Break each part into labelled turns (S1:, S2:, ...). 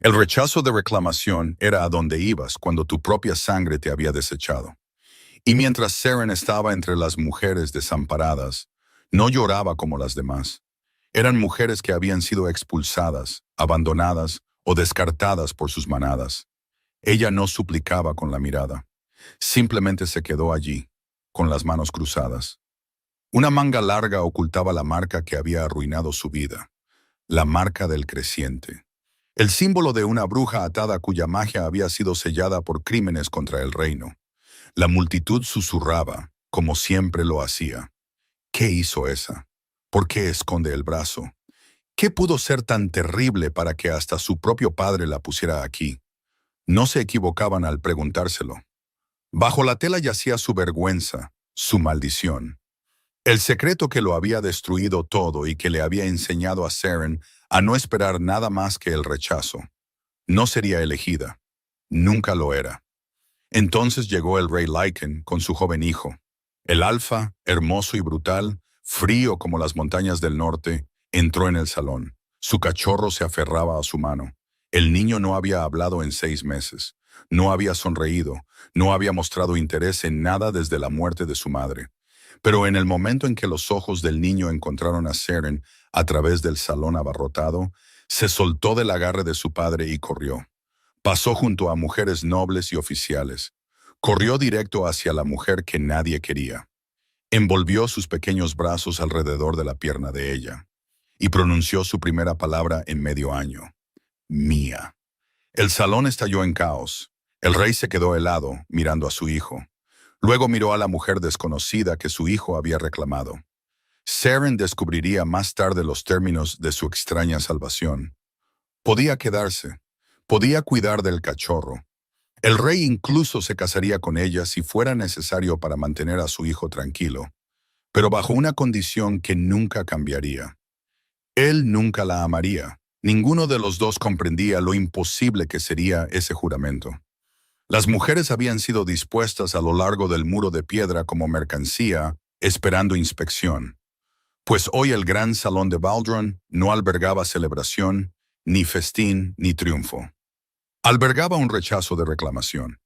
S1: El rechazo de reclamación era a donde ibas cuando tu propia sangre te había desechado. Y mientras Seren estaba entre las mujeres desamparadas, no lloraba como las demás. Eran mujeres que habían sido expulsadas, abandonadas o descartadas por sus manadas. Ella no suplicaba con la mirada. Simplemente se quedó allí, con las manos cruzadas. Una manga larga ocultaba la marca que había arruinado su vida, la marca del creciente. El símbolo de una bruja atada cuya magia había sido sellada por crímenes contra el reino. La multitud susurraba, como siempre lo hacía. ¿Qué hizo esa? ¿Por qué esconde el brazo? ¿Qué pudo ser tan terrible para que hasta su propio padre la pusiera aquí? No se equivocaban al preguntárselo. Bajo la tela yacía su vergüenza, su maldición. El secreto que lo había destruido todo y que le había enseñado a Seren a no esperar nada más que el rechazo. No sería elegida. Nunca lo era. Entonces llegó el rey Lycan con su joven hijo. El alfa, hermoso y brutal, frío como las montañas del norte, entró en el salón. Su cachorro se aferraba a su mano. El niño no había hablado en 6 meses. No había sonreído. No había mostrado interés en nada desde la muerte de su madre. Pero en el momento en que los ojos del niño encontraron a Seren a través del salón abarrotado, se soltó del agarre de su padre y corrió. Pasó junto a mujeres nobles y oficiales. Corrió directo hacia la mujer que nadie quería. Envolvió sus pequeños brazos alrededor de la pierna de ella y pronunció su primera palabra en medio año. Mía. El salón estalló en caos. El rey se quedó helado, mirando a su hijo. Luego miró a la mujer desconocida que su hijo había reclamado. Seren descubriría más tarde los términos de su extraña salvación. Podía quedarse. Podía cuidar del cachorro. El rey incluso se casaría con ella si fuera necesario para mantener a su hijo tranquilo, pero bajo una condición que nunca cambiaría. Él nunca la amaría. Ninguno de los dos comprendía lo imposible que sería ese juramento. Las mujeres habían sido dispuestas a lo largo del muro de piedra como mercancía, esperando inspección. Pues hoy el gran salón de Baldron no albergaba celebración, ni festín, ni triunfo. Albergaba un rechazo de reclamación.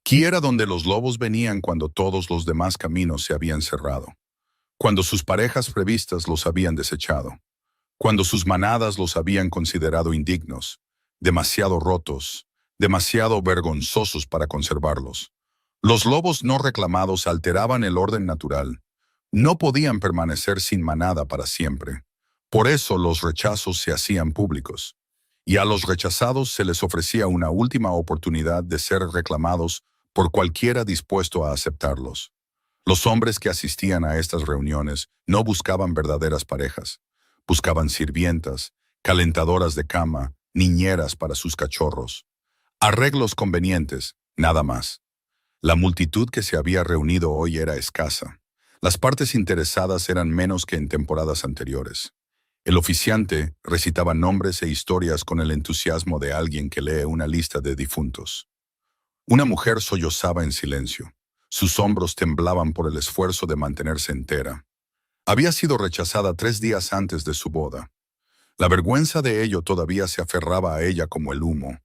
S1: Aquí era donde los lobos venían cuando todos los demás caminos se habían cerrado, cuando sus parejas previstas los habían desechado, cuando sus manadas los habían considerado indignos, demasiado rotos, demasiado vergonzosos para conservarlos. Los lobos no reclamados alteraban el orden natural. No podían permanecer sin manada para siempre. Por eso los rechazos se hacían públicos. Y a los rechazados se les ofrecía una última oportunidad de ser reclamados por cualquiera dispuesto a aceptarlos. Los hombres que asistían a estas reuniones no buscaban verdaderas parejas. Buscaban sirvientas, calentadoras de cama, niñeras para sus cachorros. Arreglos convenientes, nada más. La multitud que se había reunido hoy era escasa. Las partes interesadas eran menos que en temporadas anteriores. El oficiante recitaba nombres e historias con el entusiasmo de alguien que lee una lista de difuntos. Una mujer sollozaba en silencio. Sus hombros temblaban por el esfuerzo de mantenerse entera. Había sido rechazada 3 días antes de su boda. La vergüenza de ello todavía se aferraba a ella como el humo.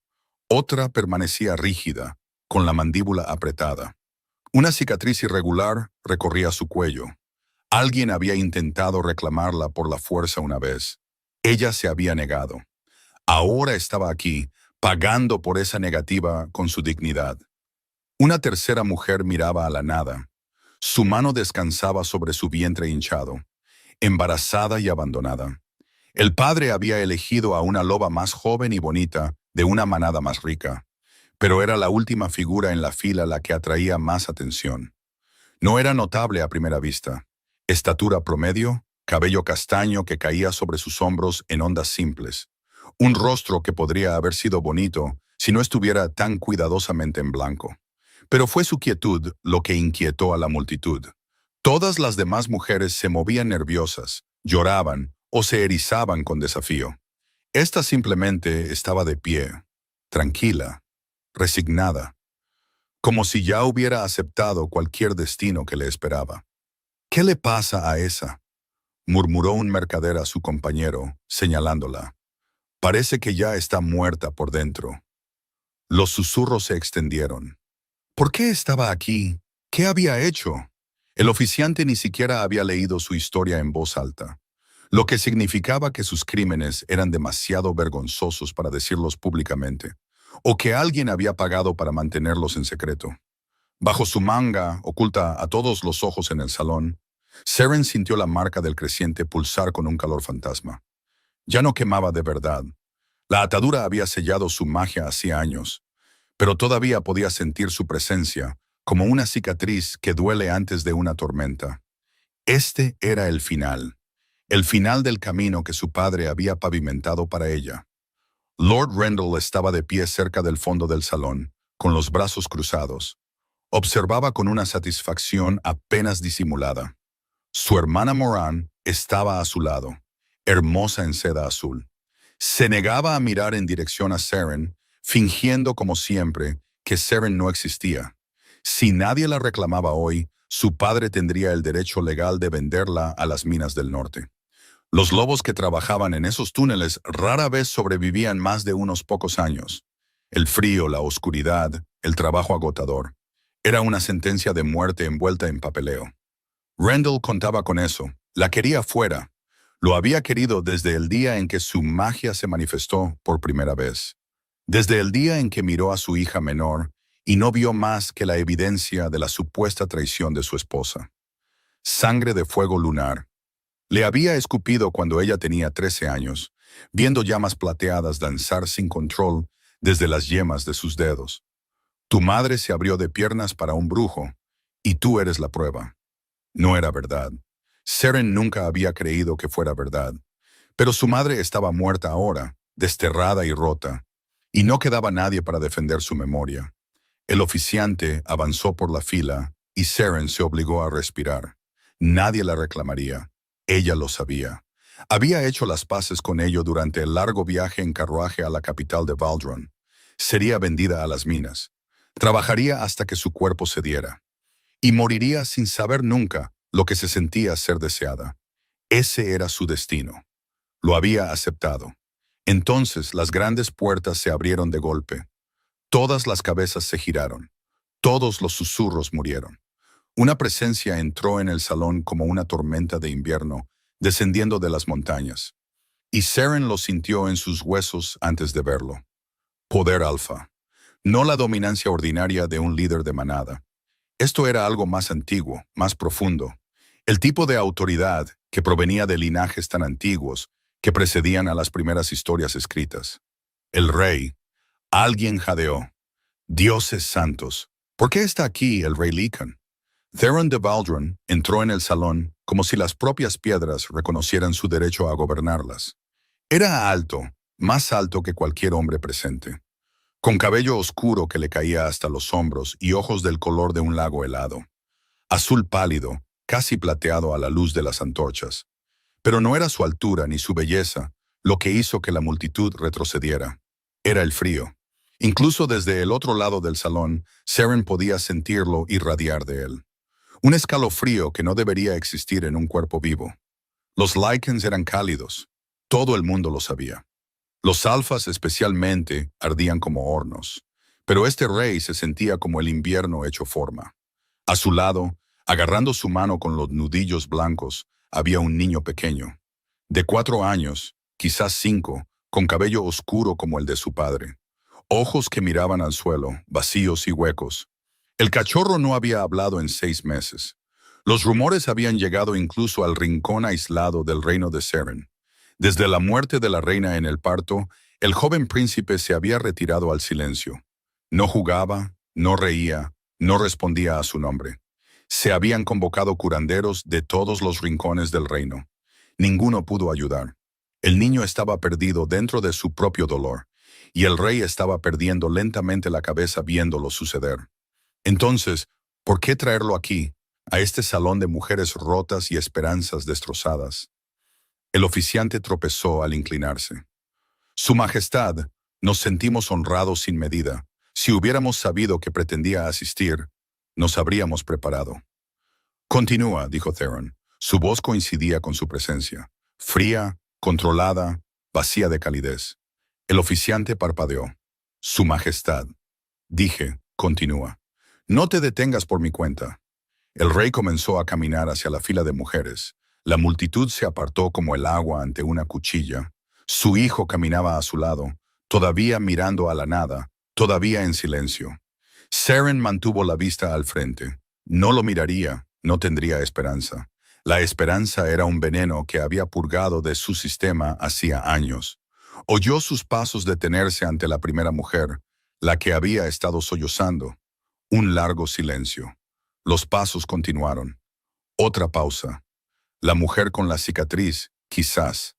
S1: Otra permanecía rígida, con la mandíbula apretada. Una cicatriz irregular recorría su cuello. Alguien había intentado reclamarla por la fuerza una vez. Ella se había negado. Ahora estaba aquí, pagando por esa negativa con su dignidad. Una tercera mujer miraba a la nada. Su mano descansaba sobre su vientre hinchado, embarazada y abandonada. El padre había elegido a una loba más joven y bonita, de una manada más rica, pero era la última figura en la fila la que atraía más atención. No era notable a primera vista. Estatura promedio, cabello castaño que caía sobre sus hombros en ondas simples. Un rostro que podría haber sido bonito si no estuviera tan cuidadosamente en blanco. Pero fue su quietud lo que inquietó a la multitud. Todas las demás mujeres se movían nerviosas, lloraban o se erizaban con desafío. Esta simplemente estaba de pie, tranquila, resignada, como si ya hubiera aceptado cualquier destino que le esperaba. «¿Qué le pasa a esa?», murmuró un mercader a su compañero, señalándola. Parece que ya está muerta por dentro. Los susurros se extendieron. ¿Por qué estaba aquí? ¿Qué había hecho? El oficiante ni siquiera había leído su historia en voz alta, lo que significaba que sus crímenes eran demasiado vergonzosos para decirlos públicamente, o que alguien había pagado para mantenerlos en secreto. Bajo su manga, oculta a todos los ojos en el salón, Seren sintió la marca del creciente pulsar con un calor fantasma. Ya no quemaba de verdad. La atadura había sellado su magia hacía años, pero todavía podía sentir su presencia, como una cicatriz que duele antes de una tormenta. Este era el final del camino que su padre había pavimentado para ella. Lord Rendell estaba de pie cerca del fondo del salón, con los brazos cruzados. Observaba con una satisfacción apenas disimulada. Su hermana Moran estaba a su lado, hermosa en seda azul. Se negaba a mirar en dirección a Seren, fingiendo como siempre que Seren no existía. Si nadie la reclamaba hoy, su padre tendría el derecho legal de venderla a las minas del norte. Los lobos que trabajaban en esos túneles rara vez sobrevivían más de unos pocos años. El frío, la oscuridad, el trabajo agotador. Era una sentencia de muerte envuelta en papeleo. Rendell contaba con eso. La quería fuera. Lo había querido desde el día en que su magia se manifestó por primera vez. Desde el día en que miró a su hija menor y no vio más que la evidencia de la supuesta traición de su esposa. Sangre de fuego lunar. Le había escupido cuando ella tenía 13 años, viendo llamas plateadas danzar sin control desde las yemas de sus dedos. Tu madre se abrió de piernas para un brujo, y tú eres la prueba. No era verdad. Seren nunca había creído que fuera verdad. Pero su madre estaba muerta ahora, desterrada y rota, y no quedaba nadie para defender su memoria. El oficiante avanzó por la fila, y Seren se obligó a respirar. Nadie la reclamaría. Ella lo sabía. Había hecho las paces con ello durante el largo viaje en carruaje a la capital de Valdron. Sería vendida a las minas. Trabajaría hasta que su cuerpo cediera. Y moriría sin saber nunca lo que se sentía ser deseada. Ese era su destino. Lo había aceptado. Entonces las grandes puertas se abrieron de golpe. Todas las cabezas se giraron. Todos los susurros murieron. Una presencia entró en el salón como una tormenta de invierno, descendiendo de las montañas. Y Seren lo sintió en sus huesos antes de verlo. Poder alfa. No la dominancia ordinaria de un líder de manada. Esto era algo más antiguo, más profundo. El tipo de autoridad que provenía de linajes tan antiguos que precedían a las primeras historias escritas. El rey. Alguien jadeó. Dioses santos. ¿Por qué está aquí el rey Lycan? Theron de Valdron entró en el salón como si las propias piedras reconocieran su derecho a gobernarlas. Era alto, más alto que cualquier hombre presente, con cabello oscuro que le caía hasta los hombros y ojos del color de un lago helado. Azul pálido, casi plateado a la luz de las antorchas. Pero no era su altura ni su belleza lo que hizo que la multitud retrocediera. Era el frío. Incluso desde el otro lado del salón, Seren podía sentirlo irradiar de él. Un escalofrío que no debería existir en un cuerpo vivo. Los Lycans eran cálidos. Todo el mundo lo sabía. Los alfas especialmente ardían como hornos. Pero este rey se sentía como el invierno hecho forma. A su lado, agarrando su mano con los nudillos blancos, había un niño pequeño. De 4 años, quizás 5, con cabello oscuro como el de su padre. Ojos que miraban al suelo, vacíos y huecos. El cachorro no había hablado en 6 meses. Los rumores habían llegado incluso al rincón aislado del reino de Seren. Desde la muerte de la reina en el parto, el joven príncipe se había retirado al silencio. No jugaba, no reía, no respondía a su nombre. Se habían convocado curanderos de todos los rincones del reino. Ninguno pudo ayudar. El niño estaba perdido dentro de su propio dolor, y el rey estaba perdiendo lentamente la cabeza viéndolo suceder. Entonces, ¿por qué traerlo aquí, a este salón de mujeres rotas y esperanzas destrozadas? El oficiante tropezó al inclinarse. Su Majestad, nos sentimos honrados sin medida. Si hubiéramos sabido que pretendía asistir, nos habríamos preparado. Continúa, dijo Theron. Su voz coincidía con su presencia. Fría, controlada, vacía de calidez. El oficiante parpadeó. Su Majestad. Dije, continúa. No te detengas por mi cuenta. El rey comenzó a caminar hacia la fila de mujeres. La multitud se apartó como el agua ante una cuchilla. Su hijo caminaba a su lado, todavía mirando a la nada, todavía en silencio. Seren mantuvo la vista al frente. No lo miraría, no tendría esperanza. La esperanza era un veneno que había purgado de su sistema hacía años. Oyó sus pasos detenerse ante la primera mujer, la que había estado sollozando. Un largo silencio. Los pasos continuaron. Otra pausa. La mujer con la cicatriz, quizás.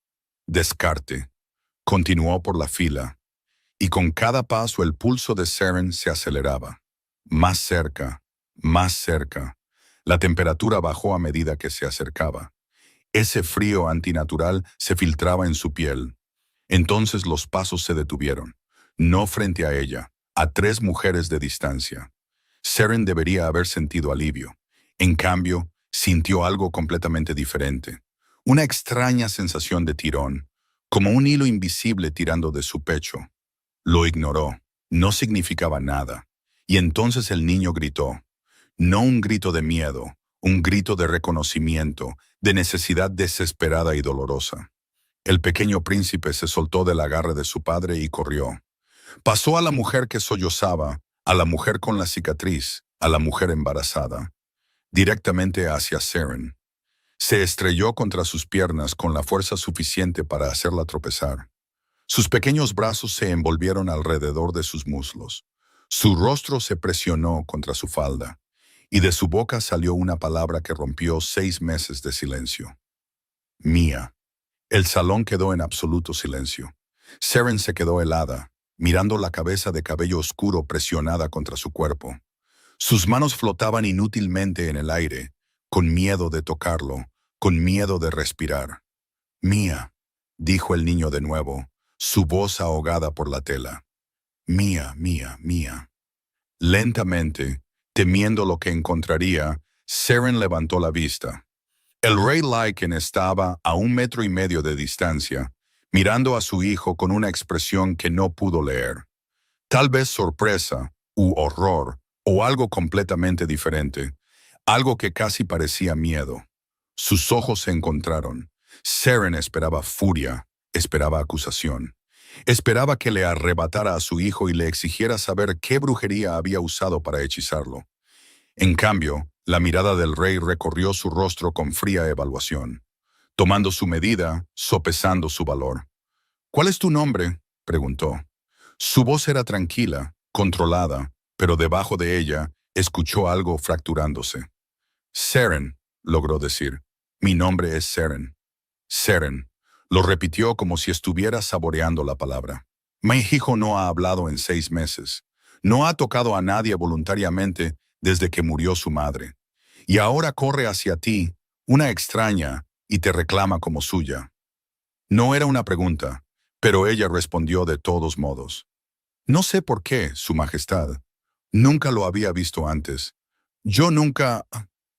S1: Descarte. Continuó por la fila. Y con cada paso el pulso de Seren se aceleraba. Más cerca, más cerca. La temperatura bajó a medida que se acercaba. Ese frío antinatural se filtraba en su piel. Entonces los pasos se detuvieron. No frente a ella, a 3 mujeres de distancia. Seren debería haber sentido alivio. En cambio, sintió algo completamente diferente. Una extraña sensación de tirón, como un hilo invisible tirando de su pecho. Lo ignoró. No significaba nada. Y entonces el niño gritó. No un grito de miedo, un grito de reconocimiento, de necesidad desesperada y dolorosa. El pequeño príncipe se soltó del agarre de su padre y corrió. Pasó a la mujer que sollozaba, a la mujer con la cicatriz, a la mujer embarazada, directamente hacia Seren. Se estrelló contra sus piernas con la fuerza suficiente para hacerla tropezar. Sus pequeños brazos se envolvieron alrededor de sus muslos. Su rostro se presionó contra su falda, y de su boca salió una palabra que rompió 6 meses de silencio. Mía. El salón quedó en absoluto silencio. Seren se quedó helada, mirando la cabeza de cabello oscuro presionada contra su cuerpo. Sus manos flotaban inútilmente en el aire, con miedo de tocarlo, con miedo de respirar. Mía, dijo el niño de nuevo, su voz ahogada por la tela. Mía, mía, mía. Lentamente, temiendo lo que encontraría, Seren levantó la vista. El rey Lycan estaba a 1,5 metros de distancia, mirando a su hijo con una expresión que no pudo leer. Tal vez sorpresa, u horror, o algo completamente diferente, algo que casi parecía miedo. Sus ojos se encontraron. Seren esperaba furia, esperaba acusación. Esperaba que le arrebatara a su hijo y le exigiera saber qué brujería había usado para hechizarlo. En cambio, la mirada del rey recorrió su rostro con fría evaluación, tomando su medida, sopesando su valor. ¿Cuál es tu nombre?, preguntó. Su voz era tranquila, controlada, pero debajo de ella escuchó algo fracturándose. Seren, logró decir. Mi nombre es Seren. Seren, lo repitió como si estuviera saboreando la palabra. Mi hijo no ha hablado en 6 meses. No ha tocado a nadie voluntariamente desde que murió su madre. Y ahora corre hacia ti, una extraña, y te reclama como suya. No era una pregunta, pero ella respondió de todos modos. No sé por qué, Su Majestad. Nunca lo había visto antes. Yo nunca...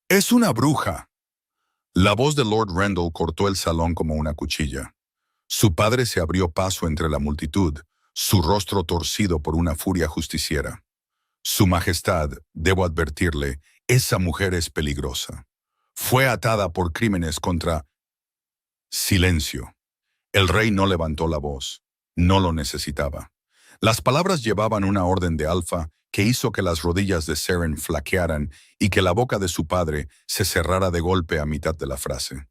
S1: ¡Es una bruja! La voz de Lord Rendell cortó el salón como una cuchilla. Su padre se abrió paso entre la multitud, su rostro torcido por una furia justiciera. Su Majestad, debo advertirle, esa mujer es peligrosa. Fue atada por crímenes contra... Silencio. El rey no levantó la voz. No lo necesitaba. Las palabras llevaban una orden de alfa que hizo que las rodillas de Seren flaquearan y que la boca de su padre se cerrara de golpe a mitad de la frase.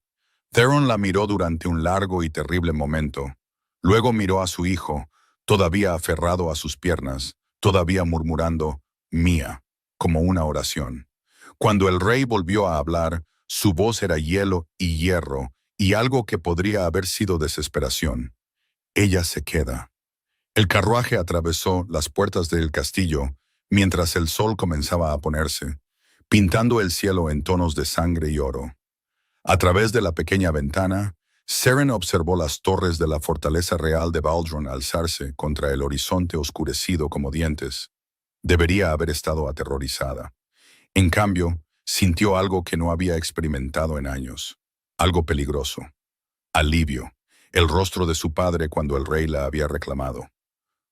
S1: Theron la miró durante un largo y terrible momento. Luego miró a su hijo, todavía aferrado a sus piernas, todavía murmurando, mía, como una oración. Cuando el rey volvió a hablar, su voz era hielo y hierro, y algo que podría haber sido desesperación. Ella se queda. El carruaje atravesó las puertas del castillo, mientras el sol comenzaba a ponerse, pintando el cielo en tonos de sangre y oro. A través de la pequeña ventana, Seren observó las torres de la fortaleza real de Baldron alzarse contra el horizonte oscurecido como dientes. Debería haber estado aterrorizada. En cambio, sintió algo que no había experimentado en años. Algo peligroso. Alivio. el rostro de su padre cuando el rey la había reclamado,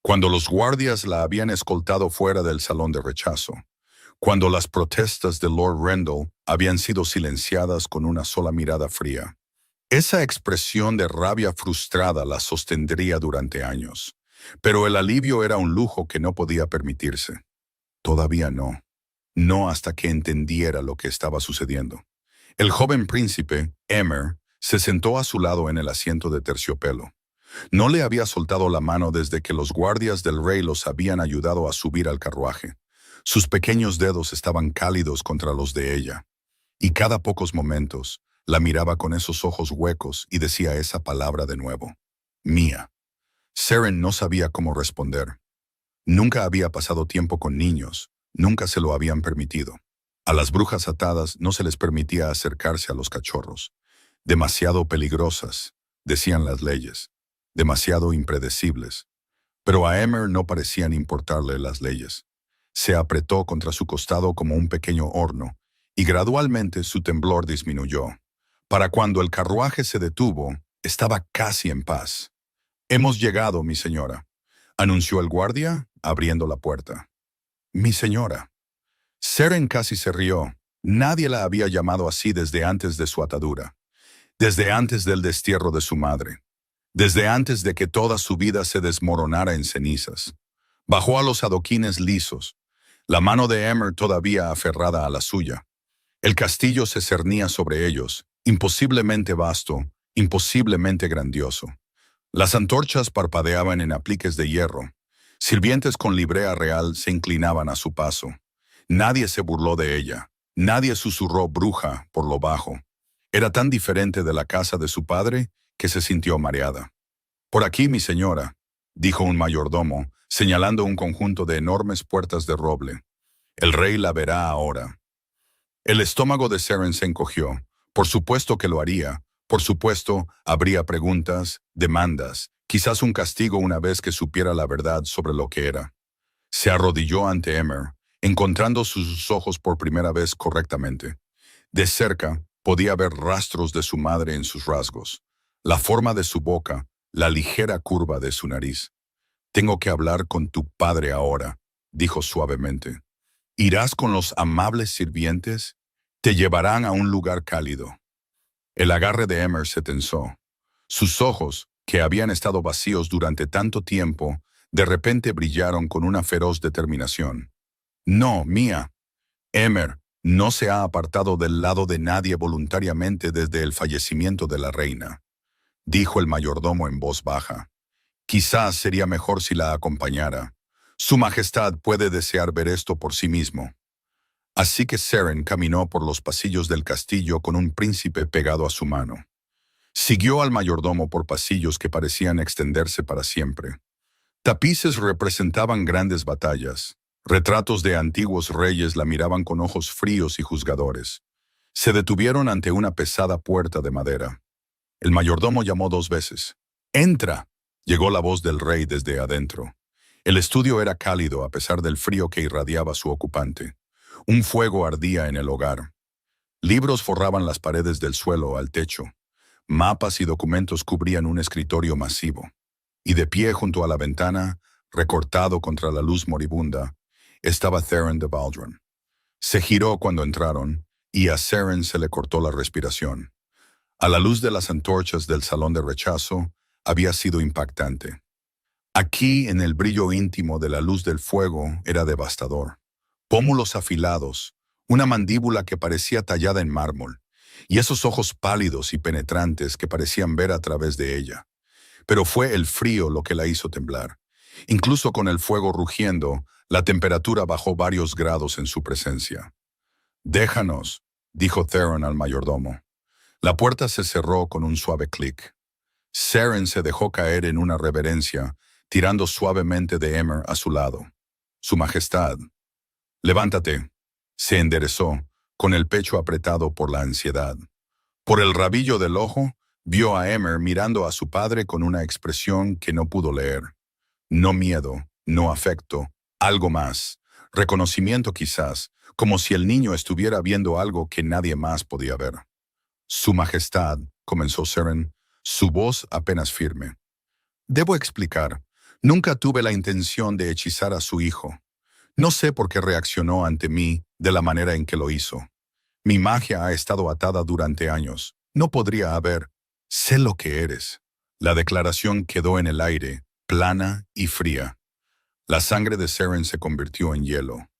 S1: cuando los guardias la habían escoltado fuera del salón de rechazo, cuando las protestas de Lord Rendell habían sido silenciadas con una sola mirada fría. Esa expresión de rabia frustrada la sostendría durante años, pero el alivio era un lujo que no podía permitirse. Todavía no. No hasta que entendiera lo que estaba sucediendo. El joven príncipe, Emer, se sentó a su lado en el asiento de terciopelo. No le había soltado la mano desde que los guardias del rey los habían ayudado a subir al carruaje. Sus pequeños dedos estaban cálidos contra los de ella, y cada pocos momentos la miraba con esos ojos huecos y decía esa palabra de nuevo. Mía. Seren no sabía cómo responder. Nunca había pasado tiempo con niños, nunca se lo habían permitido. A las brujas atadas no se les permitía acercarse a los cachorros. Demasiado peligrosas, decían las leyes, demasiado impredecibles. Pero a Emer no parecían importarle las leyes. Se apretó contra su costado como un pequeño horno, y gradualmente su temblor disminuyó. Para cuando el carruaje se detuvo, estaba casi en paz. «Hemos llegado, mi señora», anunció el guardia, abriendo la puerta. «Mi señora». Seren casi se rió. Nadie la había llamado así desde antes de su atadura, desde antes del destierro de su madre, desde antes de que toda su vida se desmoronara en cenizas. Bajó a los adoquines lisos, la mano de Emer todavía aferrada a la suya. El castillo se cernía sobre ellos, imposiblemente vasto, imposiblemente grandioso. Las antorchas parpadeaban en apliques de hierro. Sirvientes con librea real se inclinaban a su paso. Nadie se burló de ella. Nadie susurró bruja por lo bajo. Era tan diferente de la casa de su padre que se sintió mareada. «Por aquí, mi señora», dijo un mayordomo, señalando un conjunto de enormes puertas de roble. «El rey la verá ahora». El estómago de Seren se encogió. Por supuesto que lo haría. Por supuesto, habría preguntas, demandas, quizás un castigo una vez que supiera la verdad sobre lo que era. Se arrodilló ante Emer, encontrando sus ojos por primera vez correctamente. De cerca, podía ver rastros de su madre en sus rasgos, la forma de su boca, la ligera curva de su nariz. «Tengo que hablar con tu padre ahora», dijo suavemente. «¿Irás con los amables sirvientes? Te llevarán a un lugar cálido». El agarre de Emer se tensó. Sus ojos, que habían estado vacíos durante tanto tiempo, de repente brillaron con una feroz determinación. «No, mía. Emer no se ha apartado del lado de nadie voluntariamente desde el fallecimiento de la reina», dijo el mayordomo en voz baja. «Quizás sería mejor si la acompañara. Su Majestad puede desear ver esto por sí mismo». Así que Seren caminó por los pasillos del castillo con un príncipe pegado a su mano. Siguió al mayordomo por pasillos que parecían extenderse para siempre. Tapices representaban grandes batallas. Retratos de antiguos reyes la miraban con ojos fríos y juzgadores. Se detuvieron ante una pesada puerta de madera. El mayordomo llamó 2 veces. «¡Entra!», llegó la voz del rey desde adentro. El estudio era cálido a pesar del frío que irradiaba su ocupante. Un fuego ardía en el hogar. Libros forraban las paredes del suelo al techo. Mapas y documentos cubrían un escritorio masivo. Y de pie junto a la ventana, recortado contra la luz moribunda, estaba Theron de Valdron. Se giró cuando entraron, y a Seren se le cortó la respiración. A la luz de las antorchas del salón de rechazo, había sido impactante. Aquí, en el brillo íntimo de la luz del fuego, era devastador. Pómulos afilados, una mandíbula que parecía tallada en mármol, y esos ojos pálidos y penetrantes que parecían ver a través de ella. Pero fue el frío lo que la hizo temblar. Incluso con el fuego rugiendo, la temperatura bajó varios grados en su presencia. «Déjanos», dijo Theron al mayordomo. La puerta se cerró con un suave clic. Seren se dejó caer en una reverencia, tirando suavemente de Emer a su lado. «Su Majestad». «Levántate». Se enderezó, con el pecho apretado por la ansiedad. Por el rabillo del ojo, vio a Emer mirando a su padre con una expresión que no pudo leer. No miedo, no afecto, algo más. Reconocimiento quizás, como si el niño estuviera viendo algo que nadie más podía ver. «Su Majestad», comenzó Seren, su voz apenas firme. Debo explicar, nunca tuve la intención de hechizar a su hijo. No sé por qué reaccionó ante mí de la manera en que lo hizo. Mi magia ha estado atada durante años. No podría haber. Sé lo que eres. La declaración quedó en el aire, plana y fría. La sangre de Seren se convirtió en hielo.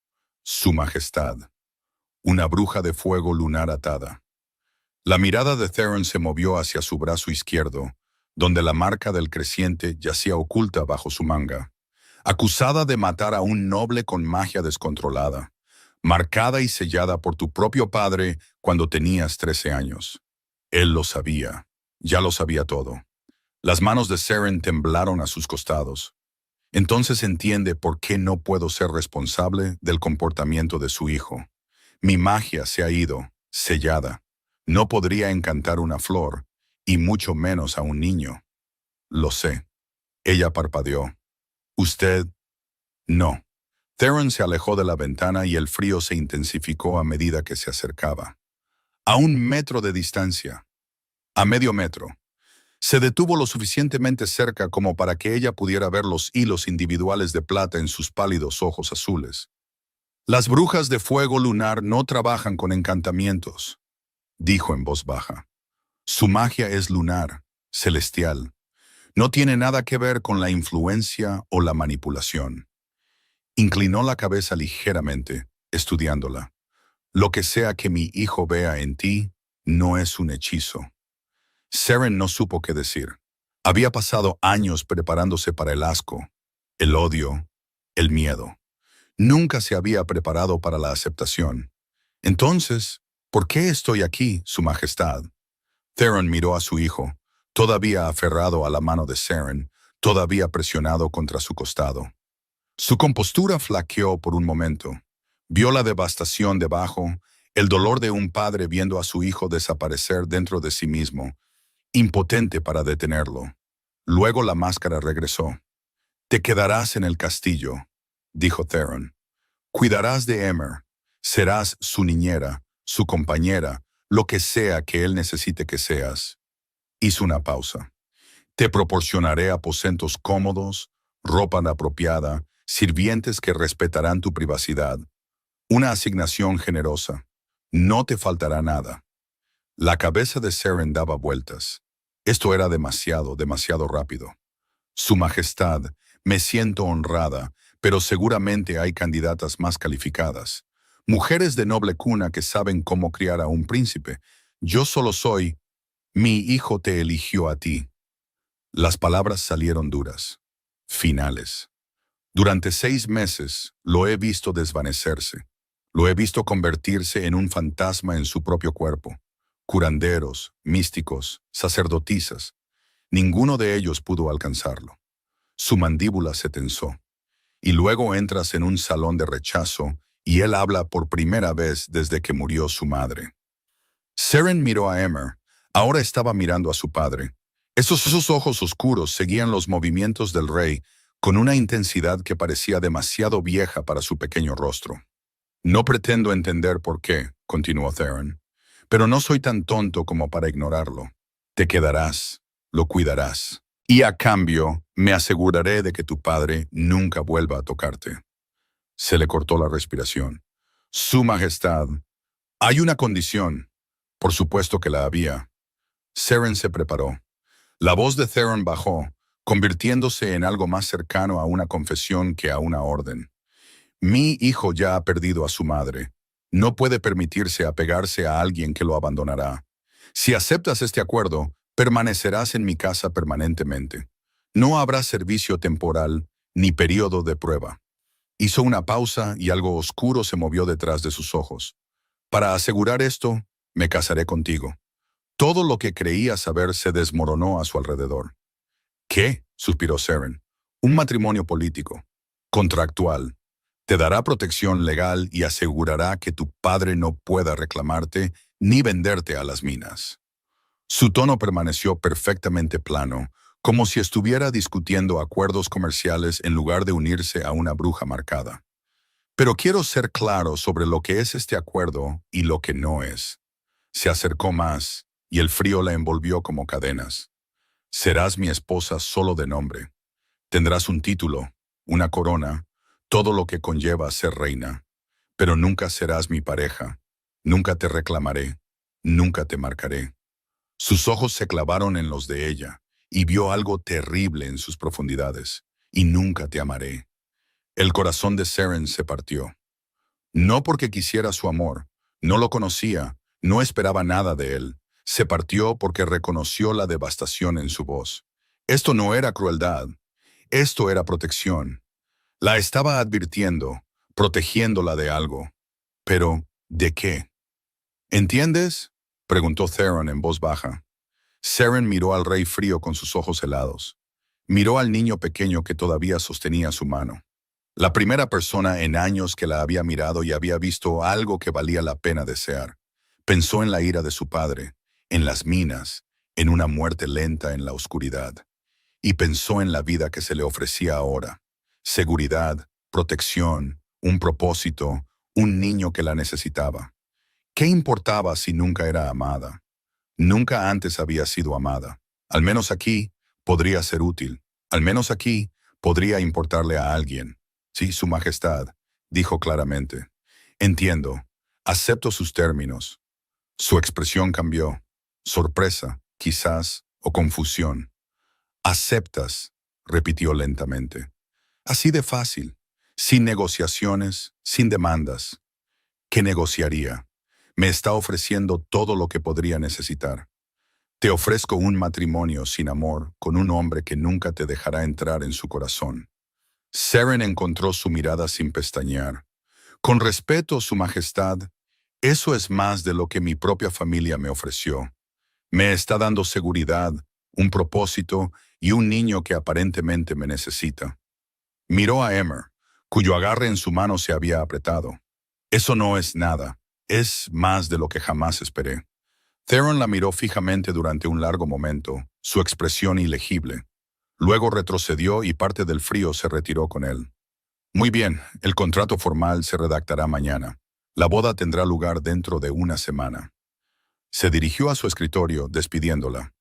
S1: Su Majestad. Una bruja de fuego lunar atada. La mirada de Theron se movió hacia su brazo izquierdo, donde la marca del creciente yacía oculta bajo su manga. Acusada de matar a un noble con magia descontrolada, marcada y sellada por tu propio padre cuando tenías 13 años. Él lo sabía, ya lo sabía todo. Las manos de Seren temblaron a sus costados. Entonces entiende por qué no puedo ser responsable del comportamiento de su hijo. Mi magia se ha ido, sellada. No podría encantar una flor, y mucho menos a un niño. Lo sé. Ella parpadeó. Usted, no. Theron se alejó de la ventana y el frío se intensificó a medida que se acercaba. A 1 metro de distancia. A medio metro. Se detuvo lo suficientemente cerca como para que ella pudiera ver los hilos individuales de plata en sus pálidos ojos azules. Las brujas de fuego lunar no trabajan con encantamientos, dijo en voz baja. Su magia es lunar, celestial. No tiene nada que ver con la influencia o la manipulación. Inclinó la cabeza ligeramente, estudiándola. Lo que sea que mi hijo vea en ti, no es un hechizo. Seren no supo qué decir. Había pasado años preparándose para el asco, el odio, el miedo. Nunca se había preparado para la aceptación. Entonces, ¿por qué estoy aquí, Su Majestad? Theron miró a su hijo, todavía aferrado a la mano de Seren, todavía presionado contra su costado. Su compostura flaqueó por un momento. Vio la devastación debajo, el dolor de un padre viendo a su hijo desaparecer dentro de sí mismo, impotente para detenerlo. Luego la máscara regresó. «Te quedarás en el castillo», dijo Theron. «Cuidarás de Emer. Serás su niñera, su compañera, lo que sea que él necesite que seas». Hizo una pausa. «Te proporcionaré aposentos cómodos, ropa apropiada, sirvientes que respetarán tu privacidad. Una asignación generosa. No te faltará nada». La cabeza de Seren daba vueltas. Esto era demasiado, demasiado rápido. «Su Majestad, me siento honrada, pero seguramente hay candidatas más calificadas. Mujeres de noble cuna que saben cómo criar a un príncipe. Yo solo soy... Mi hijo te eligió a ti». Las palabras salieron duras, finales. Durante 6 meses lo he visto desvanecerse. Lo he visto convertirse en un fantasma en su propio cuerpo. Curanderos, místicos, sacerdotisas. Ninguno de ellos pudo alcanzarlo. Su mandíbula se tensó. Y luego entras en un salón de rechazo y él habla por primera vez desde que murió su madre. Seren miró a Emer. Ahora estaba mirando a su padre. Esos ojos oscuros seguían los movimientos del rey con una intensidad que parecía demasiado vieja para su pequeño rostro. «No pretendo entender por qué», continuó Theron, «pero no soy tan tonto como para ignorarlo. Te quedarás, lo cuidarás. Y a cambio, me aseguraré de que tu padre nunca vuelva a tocarte». Se le cortó la respiración. «Su Majestad, hay una condición». Por supuesto que la había. Seren se preparó. La voz de Theron bajó, convirtiéndose en algo más cercano a una confesión que a una orden. «Mi hijo ya ha perdido a su madre. No puede permitirse apegarse a alguien que lo abandonará. Si aceptas este acuerdo, permanecerás en mi casa permanentemente. No habrá servicio temporal ni periodo de prueba». Hizo una pausa y algo oscuro se movió detrás de sus ojos. «Para asegurar esto, me casaré contigo». Todo lo que creía saber se desmoronó a su alrededor. «¿Qué?», suspiró Seren. «Un matrimonio político, contractual. Te dará protección legal y asegurará que tu padre no pueda reclamarte ni venderte a las minas». Su tono permaneció perfectamente plano, como si estuviera discutiendo acuerdos comerciales en lugar de unirse a una bruja marcada. «Pero quiero ser claro sobre lo que es este acuerdo y lo que no es». Se acercó más, y el frío la envolvió como cadenas. Serás mi esposa solo de nombre. Tendrás un título, una corona, todo lo que conlleva ser reina. Pero nunca serás mi pareja. Nunca te reclamaré. Nunca te marcaré. Sus ojos se clavaron en los de ella, y vio algo terrible en sus profundidades. Y nunca te amaré. El corazón de Seren se partió. No porque quisiera su amor, no lo conocía, no esperaba nada de él. Se partió porque reconoció la devastación en su voz. Esto no era crueldad, esto era protección. La estaba advirtiendo, protegiéndola de algo. Pero, ¿de qué? ¿Entiendes?, preguntó Theron en voz baja. Seren miró al rey frío con sus ojos helados. Miró al niño pequeño que todavía sostenía su mano. La primera persona en años que la había mirado y había visto algo que valía la pena desear. Pensó en la ira de su padre, en las minas, en una muerte lenta en la oscuridad. Y pensó en la vida que se le ofrecía ahora. Seguridad, protección, un propósito, un niño que la necesitaba. ¿Qué importaba si nunca era amada? Nunca antes había sido amada. Al menos aquí podría ser útil. Al menos aquí podría importarle a alguien. Sí, Su Majestad, dijo claramente. Entiendo. Acepto sus términos. Su expresión cambió. Sorpresa, quizás, o confusión. Aceptas, repitió lentamente. Así de fácil. Sin negociaciones, sin demandas. ¿Qué negociaría? Me está ofreciendo todo lo que podría necesitar. Te ofrezco un matrimonio sin amor con un hombre que nunca te dejará entrar en su corazón. Seren encontró su mirada sin pestañear. Con respeto, Su Majestad, eso es más de lo que mi propia familia me ofreció. Me está dando seguridad, un propósito y un niño que aparentemente me necesita. Miró a Emer, cuyo agarre en su mano se había apretado. Eso no es nada, es más de lo que jamás esperé. Theron la miró fijamente durante un largo momento, su expresión ilegible. Luego retrocedió y parte del frío se retiró con él. Muy bien, el contrato formal se redactará mañana. La boda tendrá lugar dentro de una semana. Se dirigió a su escritorio, despidiéndola.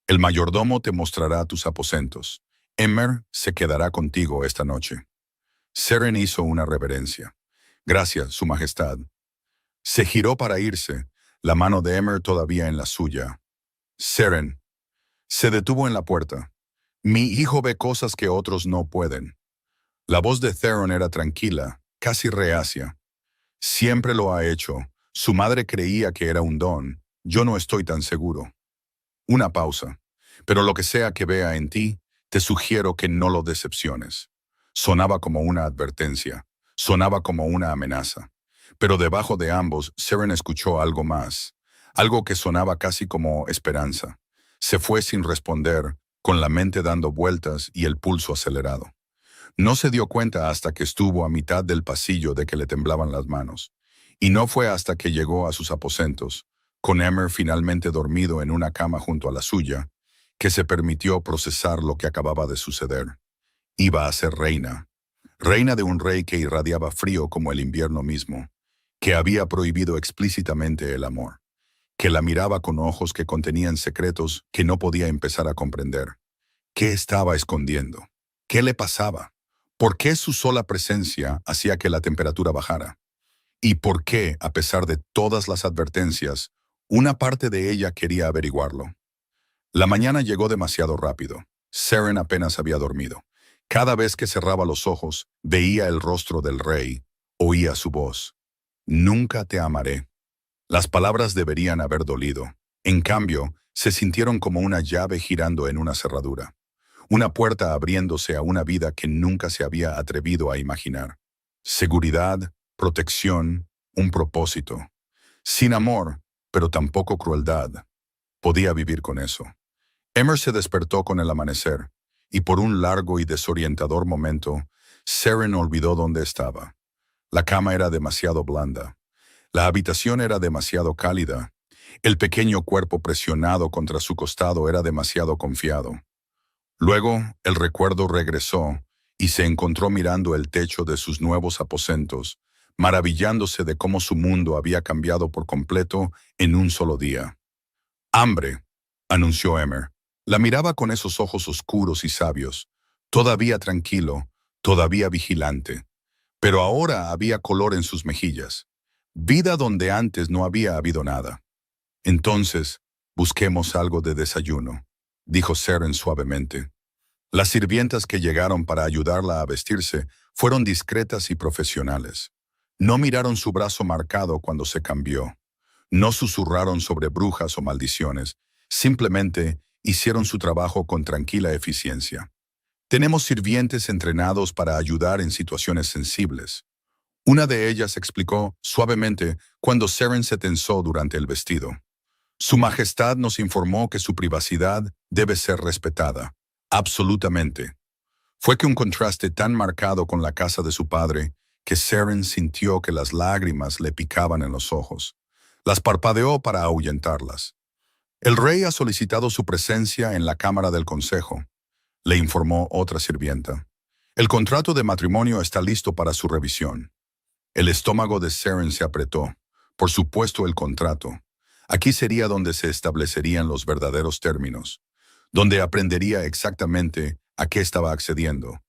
S1: El mayordomo te mostrará tus aposentos. Emer se quedará contigo esta noche. Seren hizo una reverencia. Gracias, Su Majestad. Se giró para irse, la mano de Emer todavía en la suya. Seren. Se detuvo en la puerta. Mi hijo ve cosas que otros no pueden. La voz de Theron era tranquila, casi reacia. Siempre lo ha hecho. Su madre creía que era un don. Yo no estoy tan seguro. Una pausa. Pero lo que sea que vea en ti, te sugiero que no lo decepciones. Sonaba como una advertencia. Sonaba como una amenaza. Pero debajo de ambos, Seren escuchó algo más. Algo que sonaba casi como esperanza. Se fue sin responder, con la mente dando vueltas y el pulso acelerado. No se dio cuenta hasta que estuvo a mitad del pasillo de que le temblaban las manos. Y no fue hasta que llegó a sus aposentos, con Emer finalmente dormido en una cama junto a la suya, que se permitió procesar lo que acababa de suceder. Iba a ser reina. Reina de un rey que irradiaba frío como el invierno mismo, que había prohibido explícitamente el amor, que la miraba con ojos que contenían secretos que no podía empezar a comprender. ¿Qué estaba escondiendo? ¿Qué le pasaba? ¿Por qué su sola presencia hacía que la temperatura bajara? ¿Y por qué, a pesar de todas las advertencias, una parte de ella quería averiguarlo? La mañana llegó demasiado rápido. Seren apenas había dormido. Cada vez que cerraba los ojos, veía el rostro del rey, oía su voz. Nunca te amaré. Las palabras deberían haber dolido. En cambio, se sintieron como una llave girando en una cerradura. Una puerta abriéndose a una vida que nunca se había atrevido a imaginar. Seguridad, protección, un propósito. Sin amor, pero tampoco crueldad. Podía vivir con eso. Emer se despertó con el amanecer, y por un largo y desorientador momento, Seren olvidó dónde estaba. La cama era demasiado blanda. La habitación era demasiado cálida. El pequeño cuerpo presionado contra su costado era demasiado confiado. Luego, el recuerdo regresó y se encontró mirando el techo de sus nuevos aposentos, maravillándose de cómo su mundo había cambiado por completo en un solo día. «Hambre», anunció Emer. La miraba con esos ojos oscuros y sabios, todavía tranquilo, todavía vigilante. Pero ahora había color en sus mejillas, vida donde antes no había habido nada. Entonces, busquemos algo de desayuno, dijo Seren suavemente. Las sirvientas que llegaron para ayudarla a vestirse fueron discretas y profesionales. No miraron su brazo marcado cuando se cambió. No susurraron sobre brujas o maldiciones. Simplemente hicieron su trabajo con tranquila eficiencia. Tenemos sirvientes entrenados para ayudar en situaciones sensibles. Una de ellas explicó suavemente cuando Seren se tensó durante el vestido. Su Majestad nos informó que su privacidad debe ser respetada. Absolutamente. Fue que un contraste tan marcado con la casa de su padre que Seren sintió que las lágrimas le picaban en los ojos. Las parpadeó para ahuyentarlas. El rey ha solicitado su presencia en la Cámara del Consejo, le informó otra sirvienta. El contrato de matrimonio está listo para su revisión. El estómago de Seren se apretó. Por supuesto, el contrato. Aquí sería donde se establecerían los verdaderos términos, donde aprendería exactamente a qué estaba accediendo,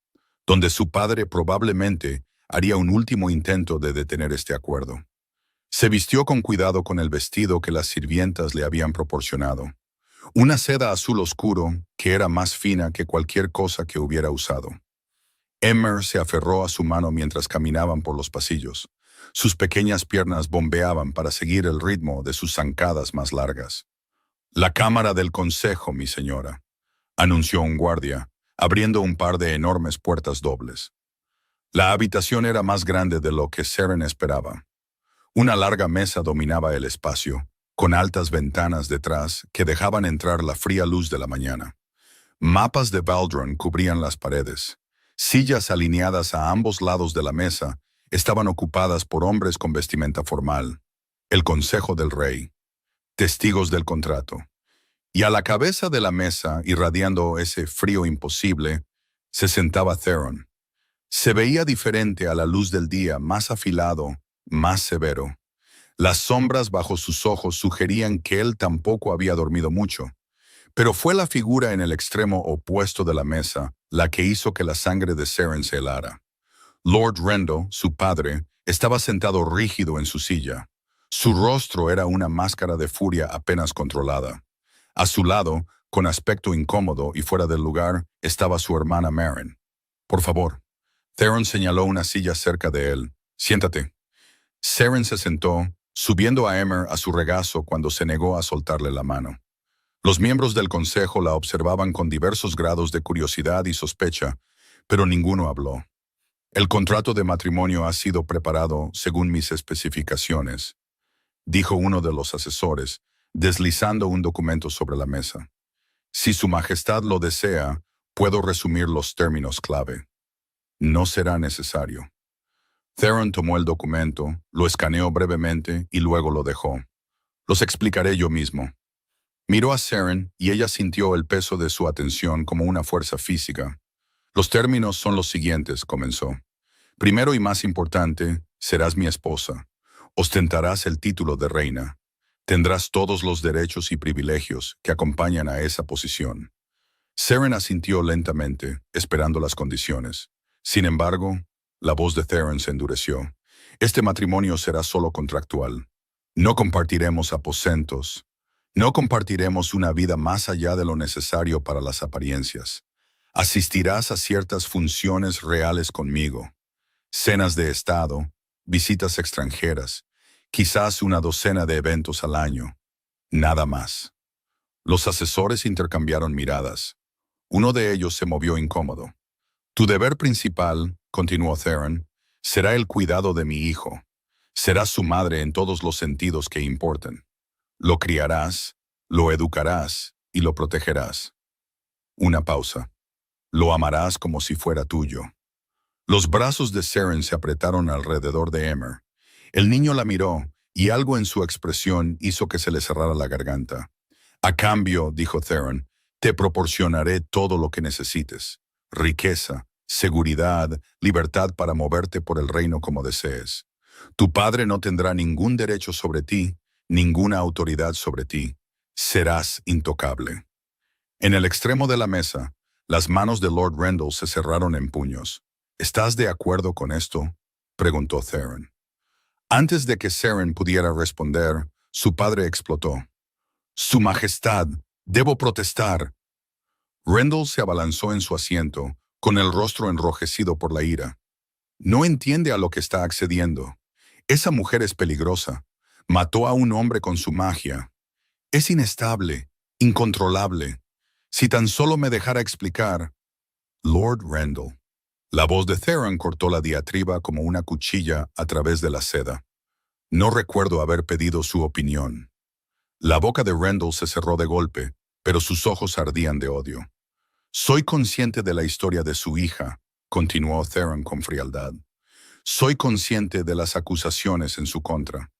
S1: donde su padre probablemente haría un último intento de detener este acuerdo. Se vistió con cuidado con el vestido que las sirvientas le habían proporcionado. Una seda azul oscuro que era más fina que cualquier cosa que hubiera usado. Emmer se aferró a su mano mientras caminaban por los pasillos. Sus pequeñas piernas bombeaban para seguir el ritmo de sus zancadas más largas. «La Cámara del Consejo, mi señora», anunció un guardia, abriendo un par de enormes puertas dobles. La habitación era más grande de lo que Seren esperaba. Una larga mesa dominaba el espacio, con altas ventanas detrás que dejaban entrar la fría luz de la mañana. Mapas de Valdron cubrían las paredes. Sillas alineadas a ambos lados de la mesa estaban ocupadas por hombres con vestimenta formal. El Consejo del Rey. Testigos del contrato. Y a la cabeza de la mesa, irradiando ese frío imposible, se sentaba Theron. Se veía diferente a la luz del día, más afilado, más severo. Las sombras bajo sus ojos sugerían que él tampoco había dormido mucho. Pero fue la figura en el extremo opuesto de la mesa la que hizo que la sangre de Seren se helara. Lord Rendell, su padre, estaba sentado rígido en su silla. Su rostro era una máscara de furia apenas controlada. A su lado, con aspecto incómodo y fuera del lugar, estaba su hermana Meryn. «Por favor». Theron señaló una silla cerca de él. «Siéntate». Seren se sentó, subiendo a Emmer a su regazo cuando se negó a soltarle la mano. Los miembros del consejo la observaban con diversos grados de curiosidad y sospecha, pero ninguno habló. «El contrato de matrimonio ha sido preparado según mis especificaciones», dijo uno de los asesores, deslizando un documento sobre la mesa. «Si su majestad lo desea, puedo resumir los términos clave». «No será necesario». Theron tomó el documento, lo escaneó brevemente y luego lo dejó. «Los explicaré yo mismo». Miró a Seren y ella sintió el peso de su atención como una fuerza física. «Los términos son los siguientes», comenzó. «Primero y más importante, serás mi esposa. Ostentarás el título de reina. Tendrás todos los derechos y privilegios que acompañan a esa posición». Seren asintió lentamente, esperando las condiciones. Sin embargo, la voz de Theron se endureció. «Este matrimonio será solo contractual. No compartiremos aposentos. No compartiremos una vida más allá de lo necesario para las apariencias. Asistirás a ciertas funciones reales conmigo. Cenas de estado, visitas extranjeras, quizás una docena de eventos al año. Nada más». Los asesores intercambiaron miradas. Uno de ellos se movió incómodo. «Tu deber principal», continuó Theron, «será el cuidado de mi hijo. Serás su madre en todos los sentidos que importen. Lo criarás, lo educarás y lo protegerás». Una pausa. «Lo amarás como si fuera tuyo». Los brazos de Seren se apretaron alrededor de Emmer. El niño la miró, y algo en su expresión hizo que se le cerrara la garganta. «A cambio», dijo Theron, «te proporcionaré todo lo que necesites. Riqueza, seguridad, libertad para moverte por el reino como desees. Tu padre no tendrá ningún derecho sobre ti, ninguna autoridad sobre ti. Serás intocable». En el extremo de la mesa, las manos de Lord Rendell se cerraron en puños. ¿Estás de acuerdo con esto?, preguntó Theron. Antes de que Saren pudiera responder, su padre explotó. «Su Majestad, debo protestar». Rendell se abalanzó en su asiento, con el rostro enrojecido por la ira. No entiende a lo que está accediendo. Esa mujer es peligrosa. Mató a un hombre con su magia. Es inestable, incontrolable. Si tan solo me dejara explicar. Lord Rendell. La voz de Theron cortó la diatriba como una cuchilla a través de la seda. No recuerdo haber pedido su opinión. La boca de Rendell se cerró de golpe, pero sus ojos ardían de odio. Soy consciente de la historia de su hija, continuó Theron con frialdad. Soy consciente de las acusaciones en su contra.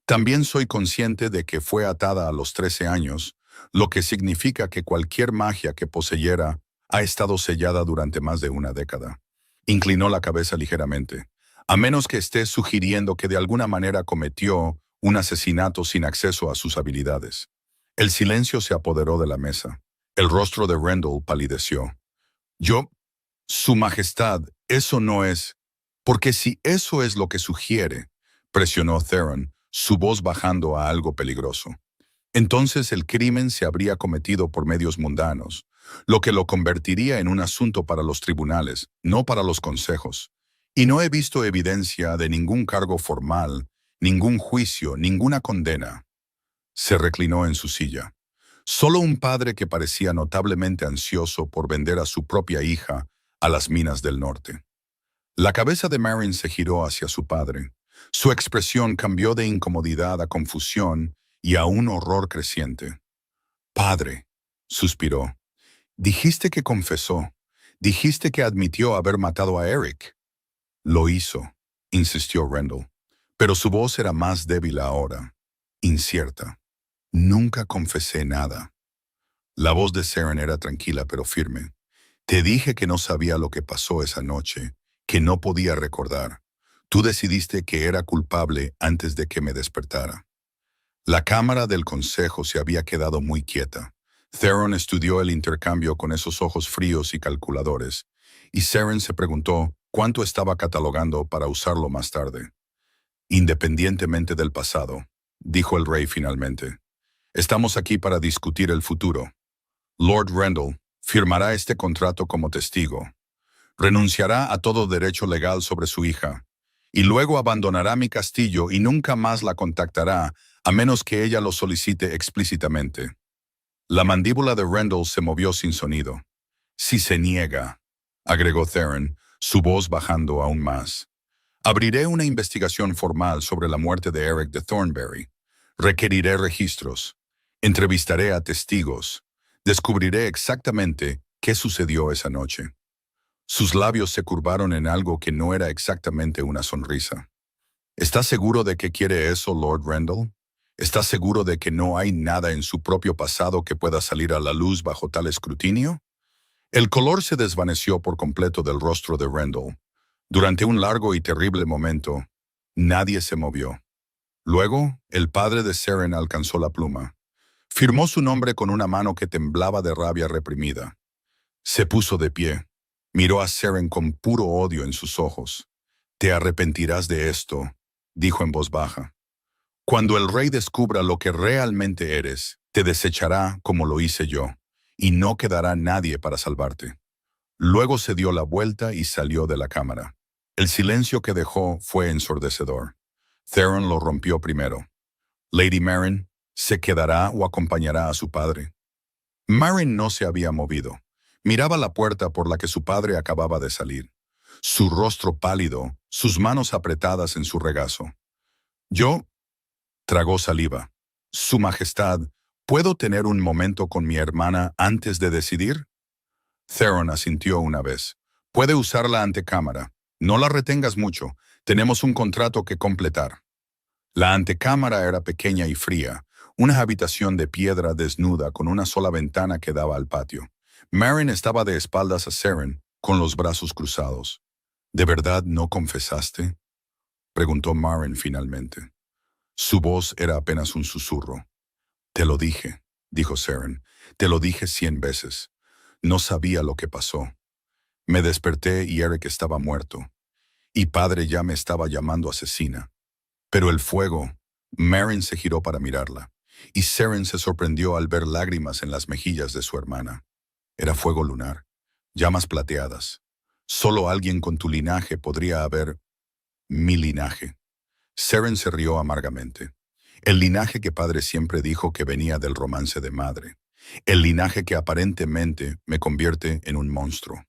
S1: También soy consciente de que fue atada a los 13 años, lo que significa que cualquier magia que poseyera ha estado sellada durante más de una década. Inclinó la cabeza ligeramente. A menos que esté sugiriendo que de alguna manera cometió un asesinato sin acceso a sus habilidades. El silencio se apoderó de la mesa. El rostro de Rendell palideció. Su Majestad, eso no es. Porque si eso es lo que sugiere, presionó Theron, su voz bajando a algo peligroso. Entonces el crimen se habría cometido por medios mundanos, lo que lo convertiría en un asunto para los tribunales, no para los consejos. Y no he visto evidencia de ningún cargo formal, ningún juicio, ninguna condena. Se reclinó en su silla. Solo un padre que parecía notablemente ansioso por vender a su propia hija a las minas del norte. La cabeza de Marin se giró hacia su padre. Su expresión cambió de incomodidad a confusión y a un horror creciente. «Padre», suspiró, «dijiste que confesó. Dijiste que admitió haber matado a Eric». «Lo hizo», insistió Rendell, pero su voz era más débil ahora, incierta. «Nunca confesé nada». La voz de Saren era tranquila pero firme. «Te dije que no sabía lo que pasó esa noche, que no podía recordar. Tú decidiste que era culpable antes de que me despertara». La cámara del consejo se había quedado muy quieta. Theron estudió el intercambio con esos ojos fríos y calculadores, y Saren se preguntó cuánto estaba catalogando para usarlo más tarde. «Independientemente del pasado», dijo el rey finalmente, «estamos aquí para discutir el futuro. Lord Rendell firmará este contrato como testigo. Renunciará a todo derecho legal sobre su hija, y luego abandonará mi castillo y nunca más la contactará a menos que ella lo solicite explícitamente». La mandíbula de Rendell se movió sin sonido. «Si se niega», agregó Theron, su voz bajando aún más. «Abriré una investigación formal sobre la muerte de Eric de Thornberry. Requeriré registros. Entrevistaré a testigos. Descubriré exactamente qué sucedió esa noche». Sus labios se curvaron en algo que no era exactamente una sonrisa. «¿Estás seguro de que quiere eso, Lord Rendell? ¿Estás seguro de que no hay nada en su propio pasado que pueda salir a la luz bajo tal escrutinio?» El color se desvaneció por completo del rostro de Rendell. Durante un largo y terrible momento, nadie se movió. Luego, el padre de Saren alcanzó la pluma. Firmó su nombre con una mano que temblaba de rabia reprimida. Se puso de pie. Miró a Saren con puro odio en sus ojos. «Te arrepentirás de esto», dijo en voz baja. «Cuando el rey descubra lo que realmente eres, te desechará como lo hice yo, y no quedará nadie para salvarte». Luego se dio la vuelta y salió de la cámara. El silencio que dejó fue ensordecedor. Theron lo rompió primero. «Lady Marin, ¿se quedará o acompañará a su padre?» Marin no se había movido. Miraba la puerta por la que su padre acababa de salir. Su rostro pálido, sus manos apretadas en su regazo. «Yo», tragó saliva. «Su Majestad, ¿puedo tener un momento con mi hermana antes de decidir?» Theron asintió una vez. «Puede usar la antecámara. No la retengas mucho. Tenemos un contrato que completar». La antecámara era pequeña y fría, una habitación de piedra desnuda con una sola ventana que daba al patio. Marin estaba de espaldas a Saren, con los brazos cruzados. «¿De verdad no confesaste?», preguntó Marin finalmente. Su voz era apenas un susurro. «Te lo dije». dijo Seren. Te lo dije 100 veces. No sabía lo que pasó. Me desperté y Eric estaba muerto. Y padre ya me estaba llamando asesina. Pero el fuego... Marin se giró para mirarla, y Seren se sorprendió al ver lágrimas en las mejillas de su hermana. Era fuego lunar, llamas plateadas. Solo alguien con tu linaje podría haber... Mi linaje. Seren se rió amargamente. El linaje que padre siempre dijo que venía del romance de madre. El linaje que aparentemente me convierte en un monstruo.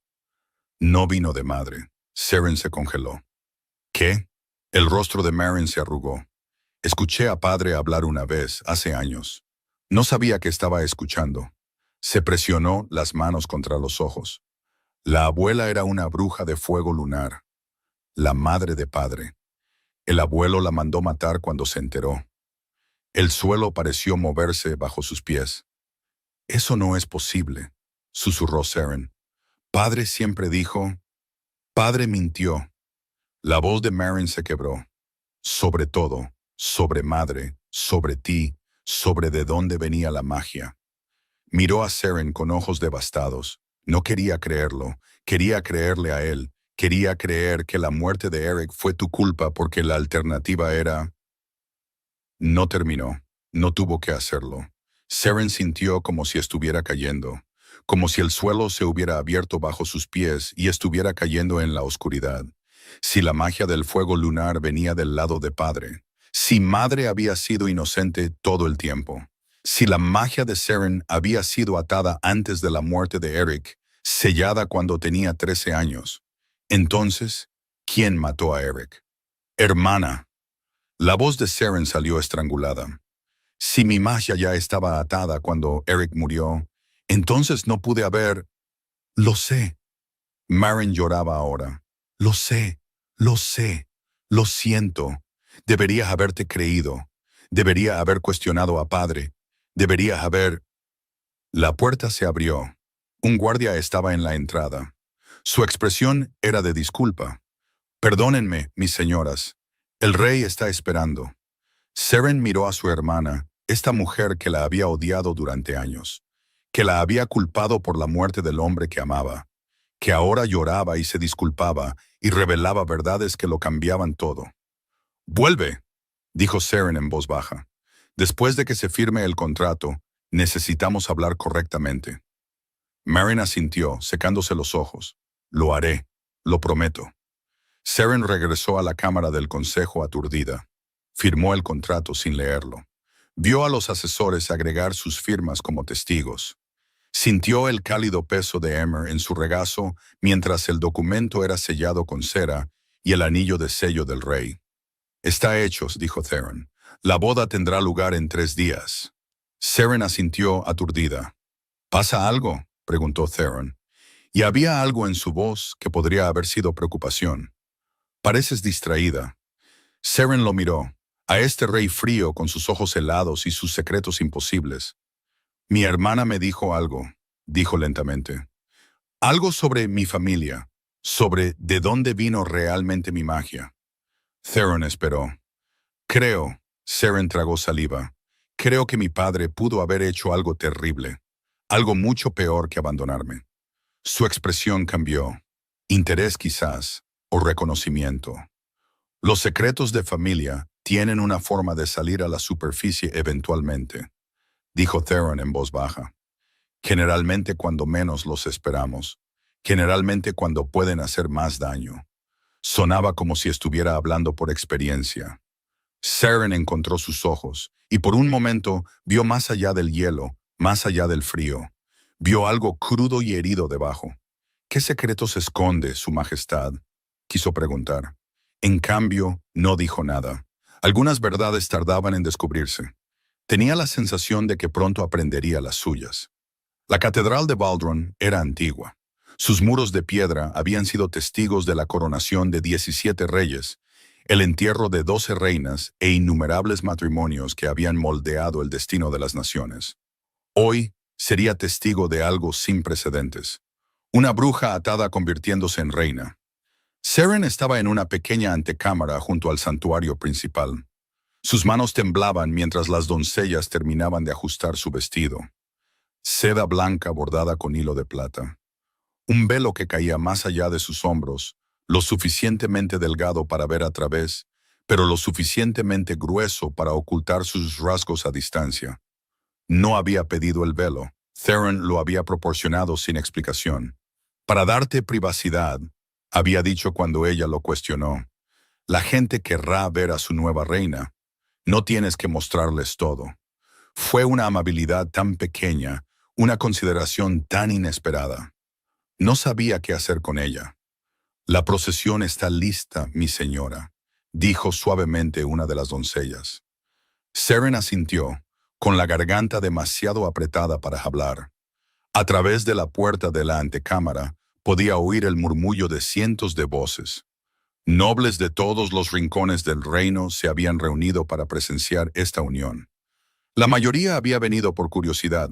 S1: No vino de madre. Seren se congeló. ¿Qué? El rostro de Marin se arrugó. Escuché a padre hablar una vez, hace años. No sabía que estaba escuchando. Se presionó las manos contra los ojos. La abuela era una bruja de fuego lunar. La madre de padre. El abuelo la mandó matar cuando se enteró. El suelo pareció moverse bajo sus pies. Eso no es posible, susurró Seren. Padre siempre dijo... Padre mintió. La voz de Marin se quebró. Sobre todo, sobre madre, sobre ti, sobre de dónde venía la magia. Miró a Seren con ojos devastados. No quería creerlo, quería creerle a él. Quería creer que la muerte de Eric fue tu culpa porque la alternativa era... No terminó, no tuvo que hacerlo. Seren sintió como si estuviera cayendo, como si el suelo se hubiera abierto bajo sus pies y estuviera cayendo en la oscuridad. Si la magia del fuego lunar venía del lado de padre, si madre había sido inocente todo el tiempo, si la magia de Seren había sido atada antes de la muerte de Eric, sellada cuando tenía 13 años, entonces, ¿quién mató a Eric? Hermana. La voz de Seren salió estrangulada. Si mi magia ya estaba atada cuando Eric murió, entonces no pude haber... Lo sé. Marin lloraba ahora. Lo sé, lo sé, lo siento. Debería haberte creído. Debería haber cuestionado a padre. Debería haber... La puerta se abrió. Un guardia estaba en la entrada. Su expresión era de disculpa. Perdónenme, mis señoras. El rey está esperando. Seren miró a su hermana, esta mujer que la había odiado durante años, que la había culpado por la muerte del hombre que amaba, que ahora lloraba y se disculpaba y revelaba verdades que lo cambiaban todo. «Vuelve», dijo Seren en voz baja. «Después de que se firme el contrato, necesitamos hablar correctamente». Marin asintió, secándose los ojos. «Lo haré, lo prometo». Seren regresó a la cámara del consejo aturdida. Firmó el contrato sin leerlo. Vio a los asesores agregar sus firmas como testigos. Sintió el cálido peso de Emer en su regazo mientras el documento era sellado con cera y el anillo de sello del rey. «Está hecho», dijo Theron. «La boda tendrá lugar en 3 días». Seren asintió aturdida. «¿Pasa algo?», preguntó Theron. Y había algo en su voz que podría haber sido preocupación. «Pareces distraída». Seren lo miró, a este rey frío con sus ojos helados y sus secretos imposibles. «Mi hermana me dijo algo», dijo lentamente. «Algo sobre mi familia, sobre de dónde vino realmente mi magia». Theron esperó. «Creo», Seren tragó saliva, «creo que mi padre pudo haber hecho algo terrible, algo mucho peor que abandonarme». Su expresión cambió. Interés quizás, o reconocimiento. Los secretos de familia tienen una forma de salir a la superficie eventualmente, dijo Theron en voz baja. Generalmente cuando menos los esperamos, generalmente cuando pueden hacer más daño. Sonaba como si estuviera hablando por experiencia. Seren encontró sus ojos, y por un momento vio más allá del hielo, más allá del frío. Vio algo crudo y herido debajo. «¿Qué secretos esconde, Su Majestad?», quiso preguntar. En cambio, no dijo nada. Algunas verdades tardaban en descubrirse. Tenía la sensación de que pronto aprendería las suyas. La catedral de Baldron era antigua. Sus muros de piedra habían sido testigos de la coronación de 17 reyes, el entierro de 12 reinas e innumerables matrimonios que habían moldeado el destino de las naciones. Hoy sería testigo de algo sin precedentes. Una bruja atada convirtiéndose en reina. Seren estaba en una pequeña antecámara junto al santuario principal. Sus manos temblaban mientras las doncellas terminaban de ajustar su vestido. Seda blanca bordada con hilo de plata. Un velo que caía más allá de sus hombros, lo suficientemente delgado para ver a través, pero lo suficientemente grueso para ocultar sus rasgos a distancia. No había pedido el velo. Theron lo había proporcionado sin explicación. Para darte privacidad, había dicho cuando ella lo cuestionó. La gente querrá ver a su nueva reina. No tienes que mostrarles todo. Fue una amabilidad tan pequeña, una consideración tan inesperada. No sabía qué hacer con ella. La procesión está lista, mi señora, dijo suavemente una de las doncellas. Seren asintió, con la garganta demasiado apretada para hablar. A través de la puerta de la antecámara podía oír el murmullo de cientos de voces. Nobles de todos los rincones del reino se habían reunido para presenciar esta unión. La mayoría había venido por curiosidad.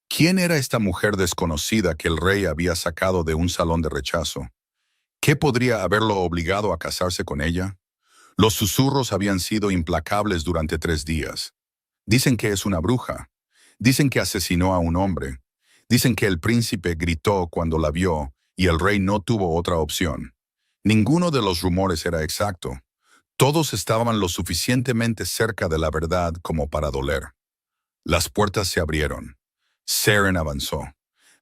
S1: ¿Quién era esta mujer desconocida que el rey había sacado de un salón de rechazo? ¿Qué podría haberlo obligado a casarse con ella? Los susurros habían sido implacables durante 3 días. Dicen que es una bruja. Dicen que asesinó a un hombre. Dicen que el príncipe gritó cuando la vio y el rey no tuvo otra opción. Ninguno de los rumores era exacto. Todos estaban lo suficientemente cerca de la verdad como para doler. Las puertas se abrieron. Seren avanzó.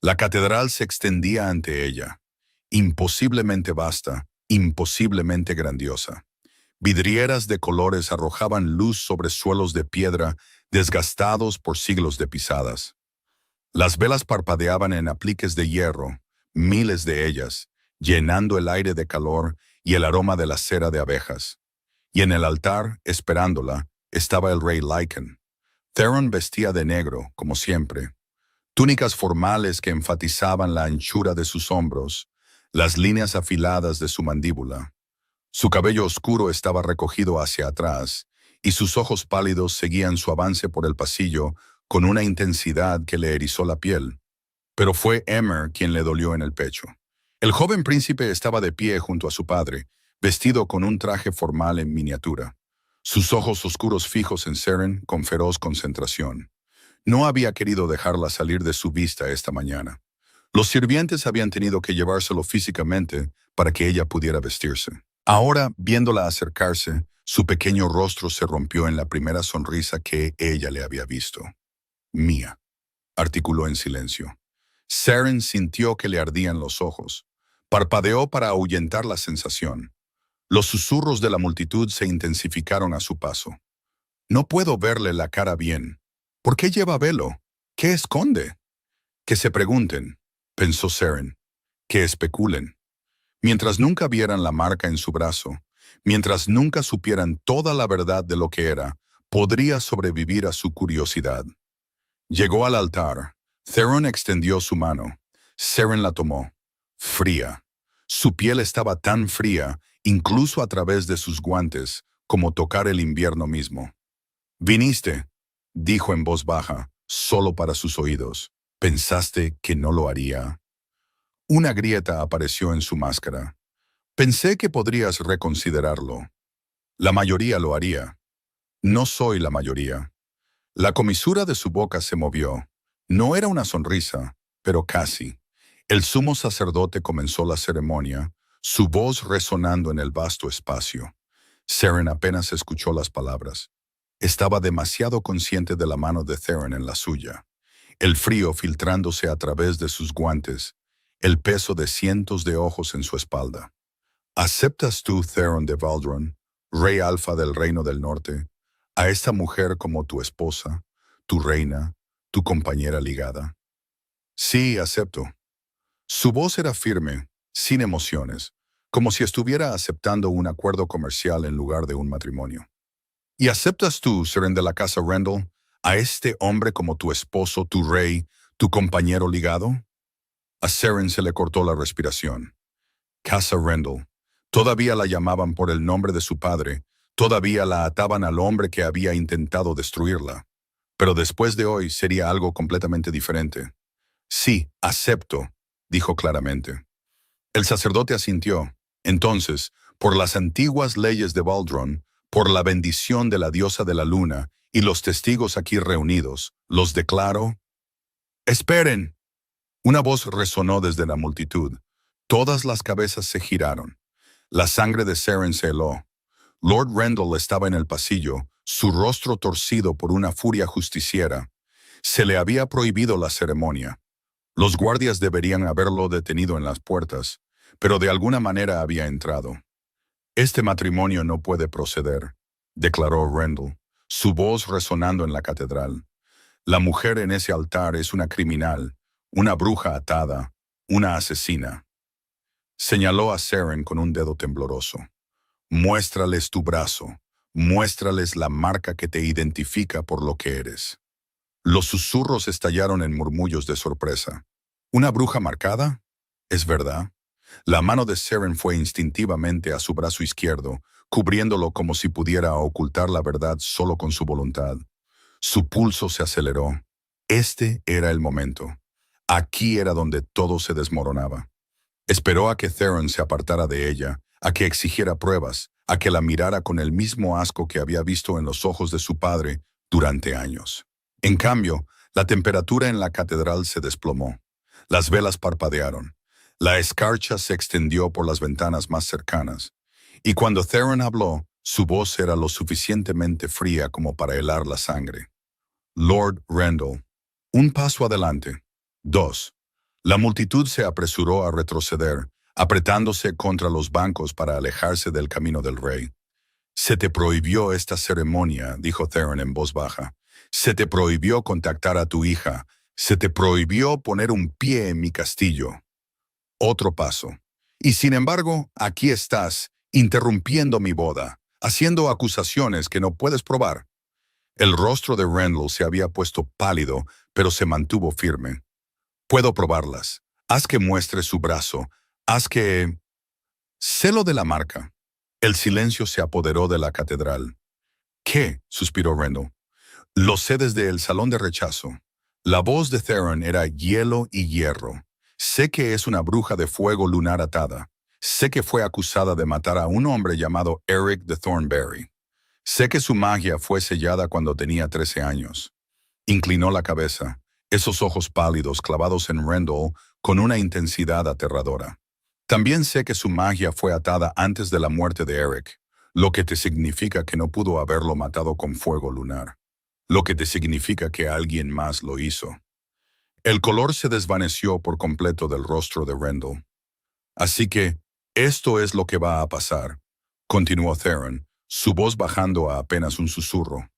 S1: La catedral se extendía ante ella. Imposiblemente vasta, imposiblemente grandiosa. Vidrieras de colores arrojaban luz sobre suelos de piedra desgastados por siglos de pisadas. Las velas parpadeaban en apliques de hierro, miles de ellas, llenando el aire de calor y el aroma de la cera de abejas. Y en el altar, esperándola, estaba el rey Lycan. Theron vestía de negro, como siempre. Túnicas formales que enfatizaban la anchura de sus hombros, las líneas afiladas de su mandíbula. Su cabello oscuro estaba recogido hacia atrás, y sus ojos pálidos seguían su avance por el pasillo con una intensidad que le erizó la piel. Pero fue Emer quien le dolió en el pecho. El joven príncipe estaba de pie junto a su padre, vestido con un traje formal en miniatura. Sus ojos oscuros fijos en Seren con feroz concentración. No había querido dejarla salir de su vista esta mañana. Los sirvientes habían tenido que llevárselo físicamente para que ella pudiera vestirse. Ahora, viéndola acercarse, su pequeño rostro se rompió en la primera sonrisa que ella le había visto. Mía, articuló en silencio. Seren sintió que le ardían los ojos. Parpadeó para ahuyentar la sensación. Los susurros de la multitud se intensificaron a su paso. No puedo verle la cara bien. ¿Por qué lleva velo? ¿Qué esconde? Que se pregunten, pensó Seren. Que especulen. Mientras nunca vieran la marca en su brazo, mientras nunca supieran toda la verdad de lo que era, podría sobrevivir a su curiosidad. Llegó al altar. Theron extendió su mano. Seren la tomó. Fría. Su piel estaba tan fría, incluso a través de sus guantes, como tocar el invierno mismo. «Viniste», dijo en voz baja, solo para sus oídos. «¿Pensaste que no lo haría?» Una grieta apareció en su máscara. «Pensé que podrías reconsiderarlo. La mayoría lo haría. No soy la mayoría». La comisura de su boca se movió. No era una sonrisa, pero casi. El sumo sacerdote comenzó la ceremonia, su voz resonando en el vasto espacio. Seren apenas escuchó las palabras. Estaba demasiado consciente de la mano de Theron en la suya, el frío filtrándose a través de sus guantes, el peso de cientos de ojos en su espalda. ¿Aceptas tú, Theron de Valdron, rey alfa del Reino del Norte, a esta mujer como tu esposa, tu reina, tu compañera ligada? Sí, acepto. Su voz era firme, sin emociones, como si estuviera aceptando un acuerdo comercial en lugar de un matrimonio. ¿Y aceptas tú, Seren de la casa Rendell, a este hombre como tu esposo, tu rey, tu compañero ligado? A Seren se le cortó la respiración. Casa Rendell. Todavía la llamaban por el nombre de su padre, todavía la ataban al hombre que había intentado destruirla. Pero después de hoy sería algo completamente diferente. Sí, acepto, dijo claramente. El sacerdote asintió. Entonces, por las antiguas leyes de Valdron, Por la bendición de la diosa de la luna y los testigos aquí reunidos, los declaro. ¡Esperen! Una voz resonó desde la multitud. Todas las cabezas se giraron. La sangre de Seren se heló. Lord Rendell estaba en el pasillo, su rostro torcido por una furia justiciera. Se le había prohibido la ceremonia. Los guardias deberían haberlo detenido en las puertas, pero de alguna manera había entrado. Este matrimonio no puede proceder, declaró Rendell, su voz resonando en la catedral. La mujer en ese altar es una criminal, una bruja atada, una asesina. Señaló a Seren con un dedo tembloroso. Muéstrales tu brazo, muéstrales la marca que te identifica por lo que eres. Los susurros estallaron en murmullos de sorpresa. ¿Una bruja marcada? ¿Es verdad? La mano de Seren fue instintivamente a su brazo izquierdo, cubriéndolo como si pudiera ocultar la verdad solo con su voluntad. Su pulso se aceleró. Este era el momento. Aquí era donde todo se desmoronaba. Esperó a que Theron se apartara de ella, a que exigiera pruebas, a que la mirara con el mismo asco que había visto en los ojos de su padre durante años. En cambio, la temperatura en la catedral se desplomó. Las velas parpadearon. La escarcha se extendió por las ventanas más cercanas. Y cuando Theron habló, su voz era lo suficientemente fría como para helar la sangre. Lord Rendell. Un paso adelante. 2. La multitud se apresuró a retroceder, apretándose contra los bancos para alejarse del camino del rey. Se te prohibió esta ceremonia, dijo Theron en voz baja. Se te prohibió contactar a tu hija. Se te prohibió poner un pie en mi castillo. Otro paso. Y sin embargo, aquí estás, interrumpiendo mi boda, haciendo acusaciones que no puedes probar. El rostro de Rendell se había puesto pálido, pero se mantuvo firme. Puedo probarlas. Haz que muestre su brazo. Haz que... Sé lo de la marca. El silencio se apoderó de la catedral. ¿Qué? Suspiró Rendell. Lo sé desde el salón de rechazo. La voz de Theron era hielo y hierro. Sé que es una bruja de fuego lunar atada. Sé que fue acusada de matar a un hombre llamado Eric de Thornberry. Sé que su magia fue sellada cuando tenía 13 años. Inclinó la cabeza, esos ojos pálidos clavados en Rendell con una intensidad aterradora. También sé que su magia fue atada antes de la muerte de Eric, lo que te significa que no pudo haberlo matado con fuego lunar. Lo que te significa que alguien más lo hizo. El color se desvaneció por completo del rostro de Rendell. Así que, esto es lo que va a pasar, continuó Theron, su voz bajando a apenas un susurro.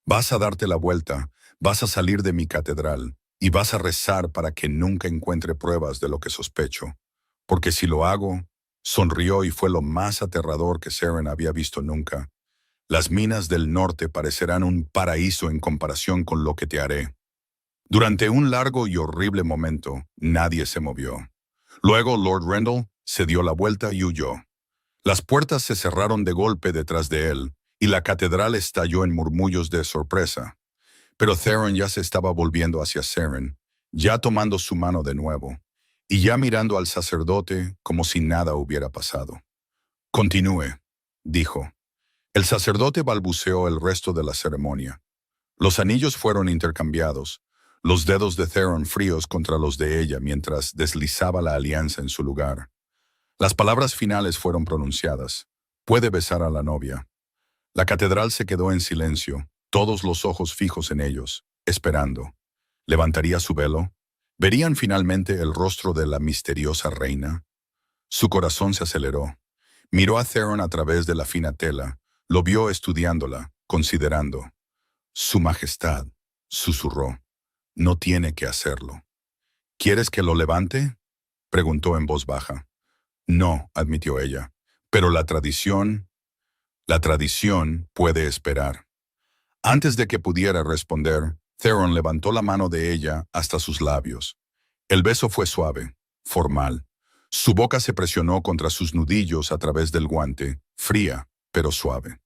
S1: Vas a darte la vuelta, vas a salir de mi catedral, y vas a rezar para que nunca encuentre pruebas de lo que sospecho. Porque si lo hago, sonrió y fue lo más aterrador que Seren había visto nunca. Las minas del norte parecerán un paraíso en comparación con lo que te haré. Durante un largo y horrible momento, nadie se movió. Luego Lord Rendell se dio la vuelta y huyó. Las puertas se cerraron de golpe detrás de él, y la catedral estalló en murmullos de sorpresa. Pero Theron ya se estaba volviendo hacia Seren, ya tomando su mano de nuevo, y ya mirando al sacerdote como si nada hubiera pasado. Continúe, dijo. El sacerdote balbuceó el resto de la ceremonia. Los anillos fueron intercambiados, los dedos de Theron fríos contra los de ella mientras deslizaba la alianza en su lugar. Las palabras finales fueron pronunciadas. Puede besar a la novia. La catedral se quedó en silencio, todos los ojos fijos en ellos, esperando. ¿Levantaría su velo? ¿Verían finalmente el rostro de la misteriosa reina? Su corazón se aceleró. Miró a Theron a través de la fina tela, lo vio estudiándola, considerando. Su Majestad, susurró. No tiene que hacerlo. ¿Quieres que lo levante? Preguntó en voz baja. No, admitió ella, pero la tradición puede esperar. Antes de que pudiera responder, Theron levantó la mano de ella hasta sus labios. El beso fue suave, formal. Su boca se presionó contra sus nudillos a través del guante, fría, pero suave.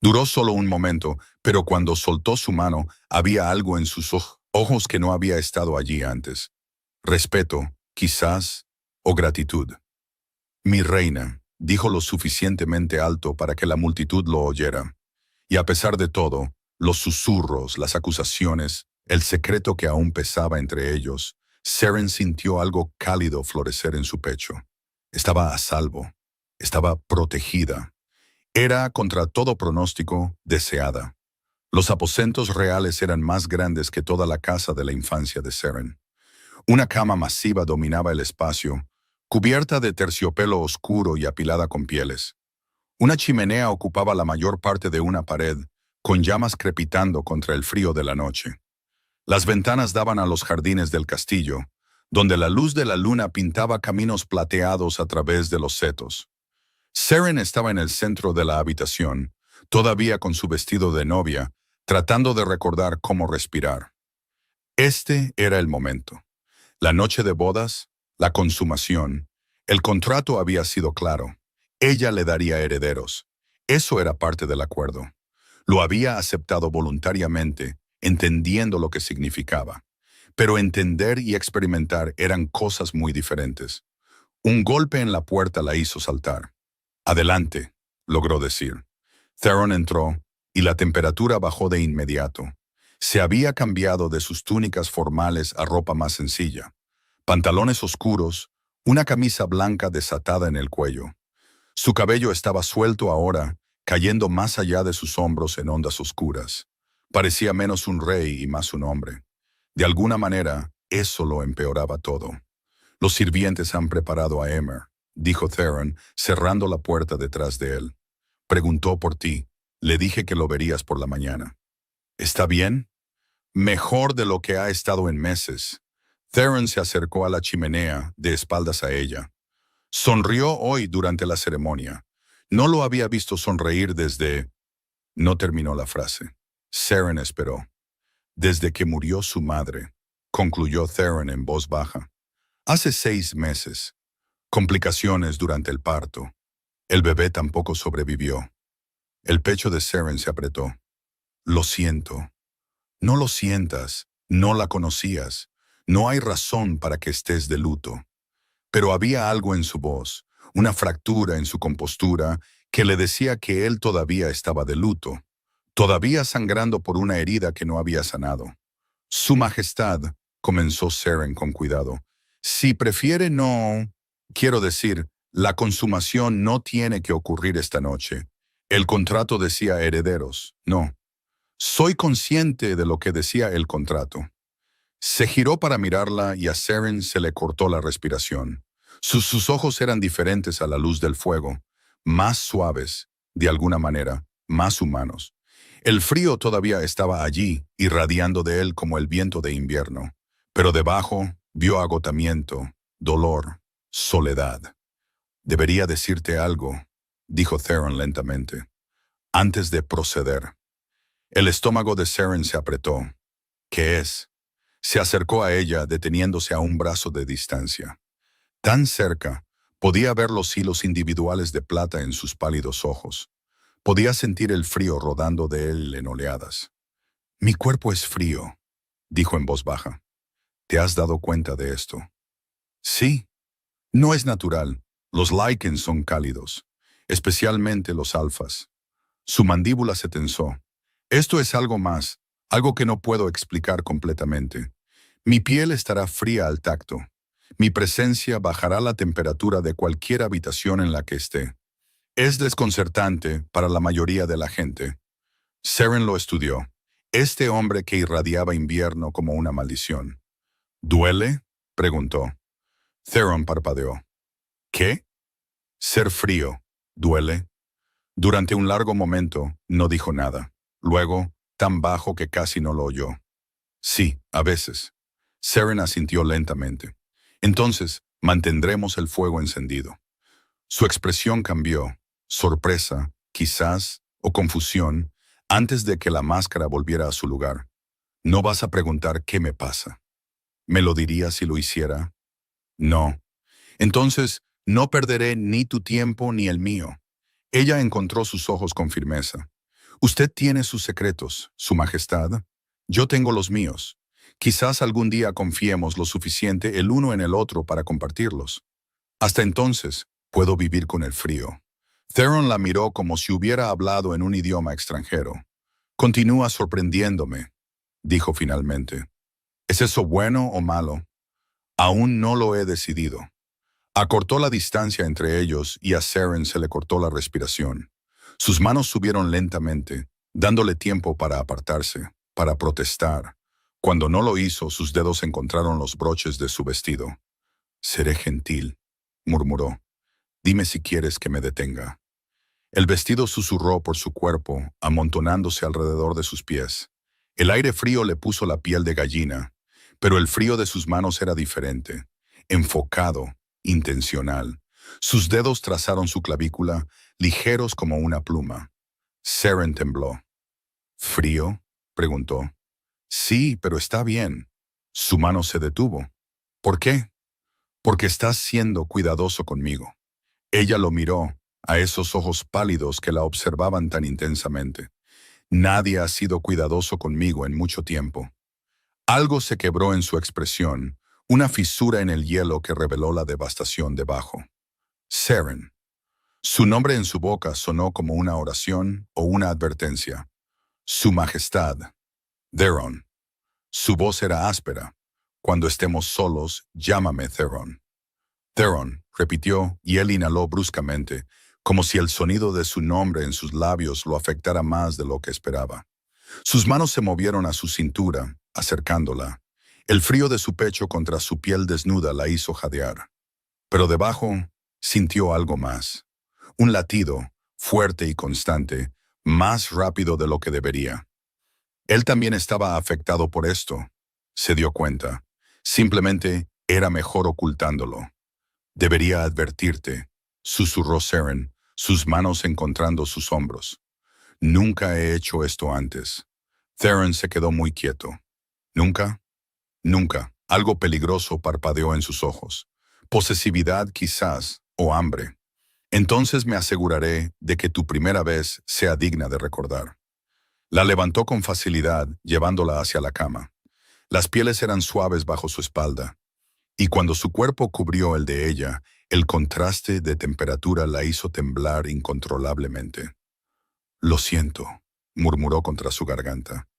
S1: Duró solo un momento, pero cuando soltó su mano, había algo en sus ojos que no había estado allí antes. Respeto, quizás, o gratitud. Mi reina, dijo lo suficientemente alto para que la multitud lo oyera. Y a pesar de todo, los susurros, las acusaciones, el secreto que aún pesaba entre ellos, Seren sintió algo cálido florecer en su pecho. Estaba a salvo, estaba protegida. Era, contra todo pronóstico, deseada. Los aposentos reales eran más grandes que toda la casa de la infancia de Seren. Una cama masiva dominaba el espacio, cubierta de terciopelo oscuro y apilada con pieles. Una chimenea ocupaba la mayor parte de una pared, con llamas crepitando contra el frío de la noche. Las ventanas daban a los jardines del castillo, donde la luz de la luna pintaba caminos plateados a través de los setos. Seren estaba en el centro de la habitación, todavía con su vestido de novia, tratando de recordar cómo respirar. Este era el momento. La noche de bodas, la consumación, el contrato había sido claro. Ella le daría herederos. Eso era parte del acuerdo. Lo había aceptado voluntariamente, entendiendo lo que significaba. Pero entender y experimentar eran cosas muy diferentes. Un golpe en la puerta la hizo saltar. «Adelante», logró decir. Theron entró, y la temperatura bajó de inmediato. Se había cambiado de sus túnicas formales a ropa más sencilla. Pantalones oscuros, una camisa blanca desatada en el cuello. Su cabello estaba suelto ahora, cayendo más allá de sus hombros en ondas oscuras. Parecía menos un rey y más un hombre. De alguna manera, eso lo empeoraba todo. «Los sirvientes han preparado a Emer», dijo Theron, cerrando la puerta detrás de él. «Preguntó por ti. Le dije que lo verías por la mañana». «¿Está bien?» «Mejor de lo que ha estado en meses». Theron se acercó a la chimenea, de espaldas a ella. Sonrió hoy durante la ceremonia. No lo había visto sonreír desde... No terminó la frase. Seren esperó. «Desde que murió su madre», concluyó Theron en voz baja. «Hace 6 meses. Complicaciones durante el parto. El bebé tampoco sobrevivió». El pecho de Seren se apretó. «Lo siento». «No lo sientas. No la conocías. No hay razón para que estés de luto». Pero había algo en su voz, una fractura en su compostura, que le decía que él todavía estaba de luto, todavía sangrando por una herida que no había sanado. «Su Majestad», comenzó Seren con cuidado, «si prefiere no... Quiero decir, la consumación no tiene que ocurrir esta noche. El contrato decía herederos, no. Soy consciente de lo que decía el contrato». Se giró para mirarla y a Seren se le cortó la respiración. Sus ojos eran diferentes a la luz del fuego, más suaves, de alguna manera, más humanos. El frío todavía estaba allí, irradiando de él como el viento de invierno. Pero debajo vio agotamiento, dolor, soledad. «Debería decirte algo», dijo Theron lentamente, «antes de proceder». El estómago de Seren se apretó. «¿Qué es?» Se acercó a ella, deteniéndose a un brazo de distancia. Tan cerca, podía ver los hilos individuales de plata en sus pálidos ojos. Podía sentir el frío rodando de él en oleadas. «Mi cuerpo es frío», dijo en voz baja. «¿Te has dado cuenta de esto?» «Sí. No es natural. Los Lycans son cálidos, especialmente los alfas». Su mandíbula se tensó. «Esto es algo más, algo que no puedo explicar completamente. Mi piel estará fría al tacto. Mi presencia bajará la temperatura de cualquier habitación en la que esté. Es desconcertante para la mayoría de la gente». Seren lo estudió. Este hombre que irradiaba invierno como una maldición. «¿Duele?», preguntó. Theron parpadeó. «¿Qué?» «Ser frío. ¿Duele?» Durante un largo momento no dijo nada. Luego, tan bajo que casi no lo oyó. «Sí, a veces». Seren asintió lentamente. «Entonces, mantendremos el fuego encendido». Su expresión cambió, sorpresa, quizás, o confusión, antes de que la máscara volviera a su lugar. «No vas a preguntar qué me pasa». «¿Me lo dirías si lo hiciera?» «No». «Entonces, no perderé ni tu tiempo ni el mío». Ella encontró sus ojos con firmeza. «Usted tiene sus secretos, Su Majestad. Yo tengo los míos. Quizás algún día confiemos lo suficiente el uno en el otro para compartirlos. Hasta entonces, puedo vivir con el frío». Theron la miró como si hubiera hablado en un idioma extranjero. Continúa sorprendiéndome, dijo finalmente. ¿Es eso bueno o malo? Aún no lo he decidido. Acortó la distancia entre ellos y a Saren se le cortó la respiración. Sus manos subieron lentamente, dándole tiempo para apartarse, para protestar. Cuando no lo hizo, sus dedos encontraron los broches de su vestido. «Seré gentil», murmuró. «Dime si quieres que me detenga». El vestido susurró por su cuerpo, amontonándose alrededor de sus pies. El aire frío le puso la piel de gallina, pero el frío de sus manos era diferente, enfocado, intencional. Sus dedos trazaron su clavícula, ligeros como una pluma. Saren tembló. «¿Frío?», preguntó. «Sí, pero está bien». Su mano se detuvo. «¿Por qué?». «Porque estás siendo cuidadoso conmigo». Ella lo miró, a esos ojos pálidos que la observaban tan intensamente. «Nadie ha sido cuidadoso conmigo en mucho tiempo». Algo se quebró en su expresión, una fisura en el hielo que reveló la devastación debajo. Saren. Su nombre en su boca sonó como una oración o una advertencia. Su Majestad. Theron. Su voz era áspera. «Cuando estemos solos, llámame Theron». «Theron», repitió, y él inhaló bruscamente, como si el sonido de su nombre en sus labios lo afectara más de lo que esperaba. Sus manos se movieron a su cintura, acercándola. El frío de su pecho contra su piel desnuda la hizo jadear. Pero debajo sintió algo más. Un latido, fuerte y constante, más rápido de lo que debería. Él también estaba afectado por esto. Se dio cuenta. Simplemente era mejor ocultándolo. «Debería advertirte», susurró Saren, sus manos encontrando sus hombros. «Nunca he hecho esto antes». Theron se quedó muy quieto. «¿Nunca?». «Nunca». Algo peligroso parpadeó en sus ojos. «Posesividad quizás, o hambre. Entonces me aseguraré de que tu primera vez sea digna de recordar». La levantó con facilidad, llevándola hacia la cama. Las pieles eran suaves bajo su espalda, y cuando su cuerpo cubrió el de ella, el contraste de temperatura la hizo temblar incontrolablemente. «Lo siento», murmuró contra su garganta.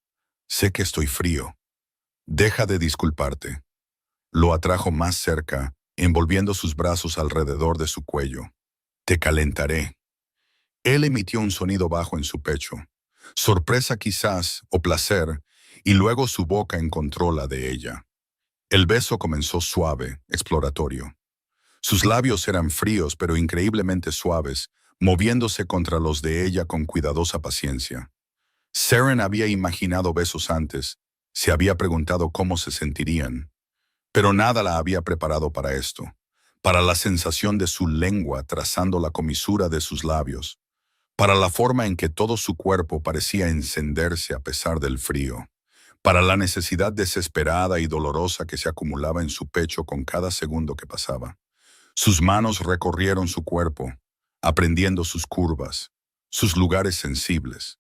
S1: «Sé que estoy frío». «Deja de disculparte». Lo atrajo más cerca, envolviendo sus brazos alrededor de su cuello. «Te calentaré». Él emitió un sonido bajo en su pecho. Sorpresa quizás, o placer, y luego su boca encontró la de ella. El beso comenzó suave, exploratorio. Sus labios eran fríos pero increíblemente suaves, moviéndose contra los de ella con cuidadosa paciencia. Saren había imaginado besos antes, se había preguntado cómo se sentirían, pero nada la había preparado para esto, para la sensación de su lengua trazando la comisura de sus labios, para la forma en que todo su cuerpo parecía encenderse a pesar del frío, para la necesidad desesperada y dolorosa que se acumulaba en su pecho con cada segundo que pasaba. Sus manos recorrieron su cuerpo, aprendiendo sus curvas, sus lugares sensibles.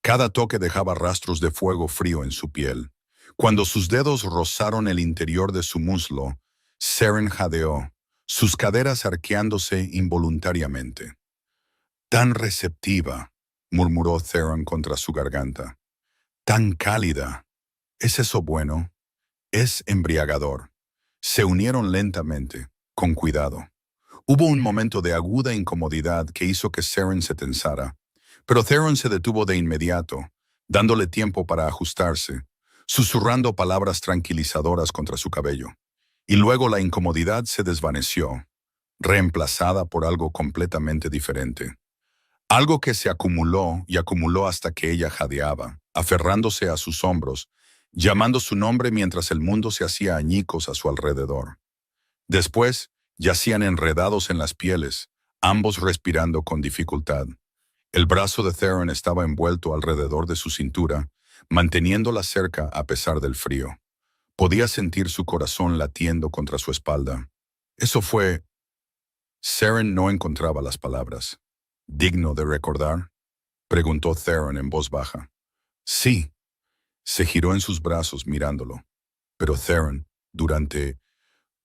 S1: Cada toque dejaba rastros de fuego frío en su piel. Cuando sus dedos rozaron el interior de su muslo, Saren jadeó, sus caderas arqueándose involuntariamente. «Tan receptiva», murmuró Theron contra su garganta. «Tan cálida. ¿Es eso bueno?». «Es embriagador». Se unieron lentamente, con cuidado. Hubo un momento de aguda incomodidad que hizo que Saren se tensara, pero Theron se detuvo de inmediato, dándole tiempo para ajustarse, susurrando palabras tranquilizadoras contra su cabello. Y luego la incomodidad se desvaneció, reemplazada por algo completamente diferente. Algo que se acumuló y acumuló hasta que ella jadeaba, aferrándose a sus hombros, llamando su nombre mientras el mundo se hacía añicos a su alrededor. Después, yacían enredados en las pieles, ambos respirando con dificultad. El brazo de Theron estaba envuelto alrededor de su cintura, manteniéndola cerca a pesar del frío. Podía sentir su corazón latiendo contra su espalda. Eso fue... Saren no encontraba las palabras. «¿Digno de recordar?», preguntó Theron en voz baja. «Sí». Se giró en sus brazos mirándolo. «Pero Theron, durante...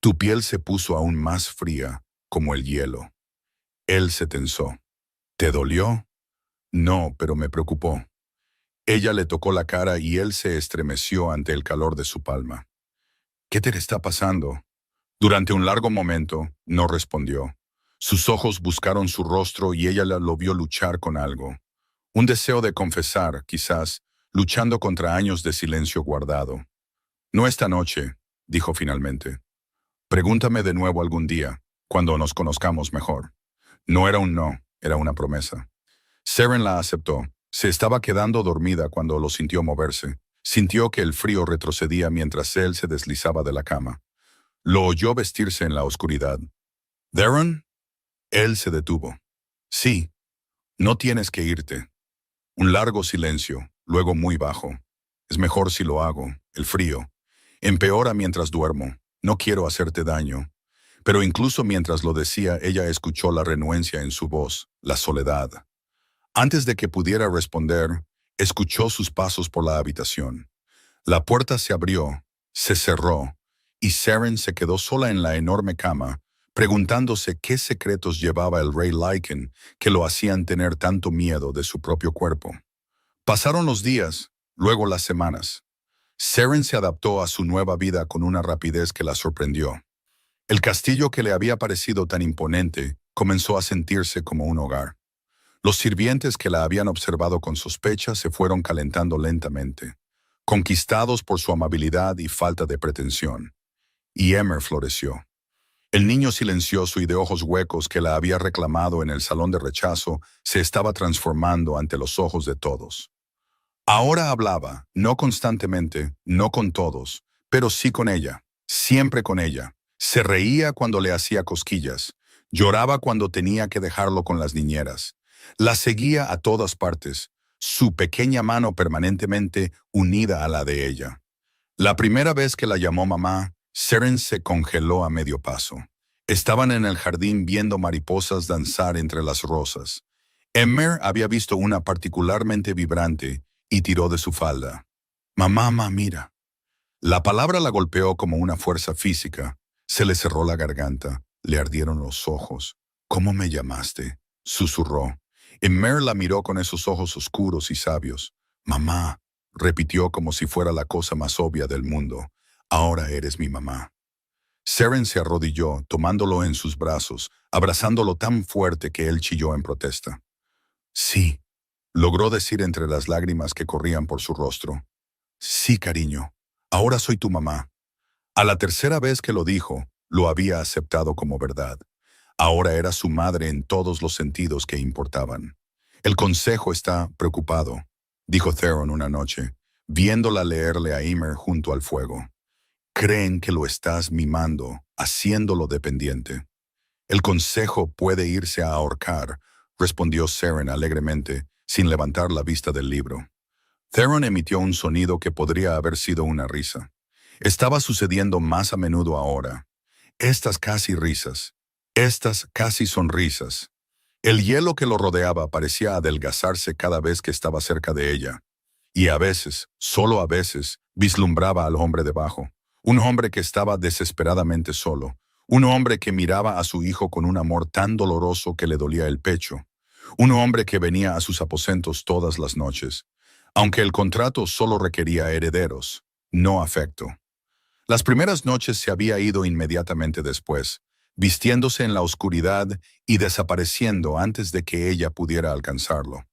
S1: tu piel se puso aún más fría, como el hielo». Él se tensó. ¿Te dolió? No, pero me preocupó. Ella le tocó la cara y él se estremeció ante el calor de su palma. ¿Qué te está pasando? Durante un largo momento, no respondió. Sus ojos buscaron su rostro y ella lo vio luchar con algo. Un deseo de confesar, quizás, luchando contra años de silencio guardado. No esta noche, dijo finalmente. Pregúntame de nuevo algún día, cuando nos conozcamos mejor. No era un no, era una promesa. Seren la aceptó. Se estaba quedando dormida cuando lo sintió moverse. Sintió que el frío retrocedía mientras él se deslizaba de la cama. Lo oyó vestirse en la oscuridad. ¿Darren? Él se detuvo. Sí, no tienes que irte. Un largo silencio, luego muy bajo. Es mejor si lo hago, el frío. Empeora mientras duermo. No quiero hacerte daño. Pero incluso mientras lo decía, ella escuchó la renuencia en su voz, la soledad. Antes de que pudiera responder, escuchó sus pasos por la habitación. La puerta se abrió, se cerró, y Seren se quedó sola en la enorme cama, preguntándose qué secretos llevaba el rey Lycan que lo hacían tener tanto miedo de su propio cuerpo. Pasaron los días, luego las semanas. Seren se adaptó a su nueva vida con una rapidez que la sorprendió. El castillo que le había parecido tan imponente comenzó a sentirse como un hogar. Los sirvientes que la habían observado con sospecha se fueron calentando lentamente, conquistados por su amabilidad y falta de pretensión. Y Emer floreció. El niño silencioso y de ojos huecos que la había reclamado en el salón de rechazo se estaba transformando ante los ojos de todos. Ahora hablaba, no constantemente, no con todos, pero sí con ella, siempre con ella. Se reía cuando le hacía cosquillas, lloraba cuando tenía que dejarlo con las niñeras. La seguía a todas partes, su pequeña mano permanentemente unida a la de ella. La primera vez que la llamó mamá, Seren se congeló a medio paso. Estaban en el jardín viendo mariposas danzar entre las rosas. Emmer había visto una particularmente vibrante y tiró de su falda. «Mamá, mira». La palabra la golpeó como una fuerza física. Se le cerró la garganta, le ardieron los ojos. «¿Cómo me llamaste?», susurró. Emmer la miró con esos ojos oscuros y sabios. «Mamá», repitió como si fuera la cosa más obvia del mundo. «Ahora eres mi mamá». Seren se arrodilló, tomándolo en sus brazos, abrazándolo tan fuerte que él chilló en protesta. «Sí», logró decir entre las lágrimas que corrían por su rostro. «Sí, cariño, ahora soy tu mamá». A la tercera vez que lo dijo, lo había aceptado como verdad. Ahora era su madre en todos los sentidos que importaban. «El consejo está preocupado», dijo Theron una noche, viéndola leerle a Emer junto al fuego. «Creen que lo estás mimando, haciéndolo dependiente». «El consejo puede irse a ahorcar», respondió Seren alegremente, sin levantar la vista del libro. Theron emitió un sonido que podría haber sido una risa. Estaba sucediendo más a menudo ahora. Estas casi risas. Estas casi sonrisas. El hielo que lo rodeaba parecía adelgazarse cada vez que estaba cerca de ella. Y a veces, solo a veces, vislumbraba al hombre debajo. Un hombre que estaba desesperadamente solo. Un hombre que miraba a su hijo con un amor tan doloroso que le dolía el pecho. Un hombre que venía a sus aposentos todas las noches. Aunque el contrato solo requería herederos, no afecto. Las primeras noches se había ido inmediatamente después, vistiéndose en la oscuridad y desapareciendo antes de que ella pudiera alcanzarlo.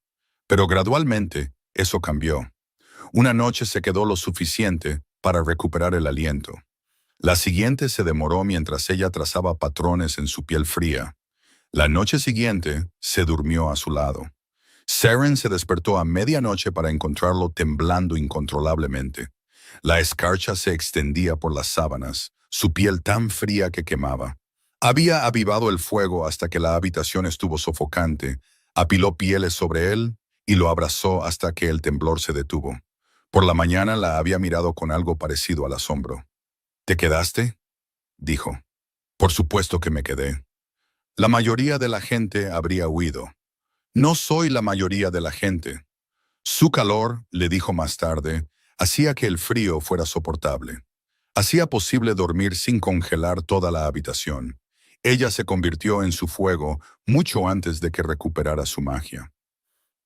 S1: Pero gradualmente, eso cambió. Una noche se quedó lo suficiente para recuperar el aliento. La siguiente se demoró mientras ella trazaba patrones en su piel fría. La noche siguiente, se durmió a su lado. Seren se despertó a medianoche para encontrarlo temblando incontrolablemente. La escarcha se extendía por las sábanas, su piel tan fría que quemaba. Había avivado el fuego hasta que la habitación estuvo sofocante, apiló pieles sobre él y lo abrazó hasta que el temblor se detuvo. Por la mañana la había mirado con algo parecido al asombro. «¿Te quedaste?», dijo. «Por supuesto que me quedé. La mayoría de la gente habría huido». «No soy la mayoría de la gente». Su calor, le dijo más tarde, hacía que el frío fuera soportable. Hacía posible dormir sin congelar toda la habitación. Ella se convirtió en su fuego mucho antes de que recuperara su magia.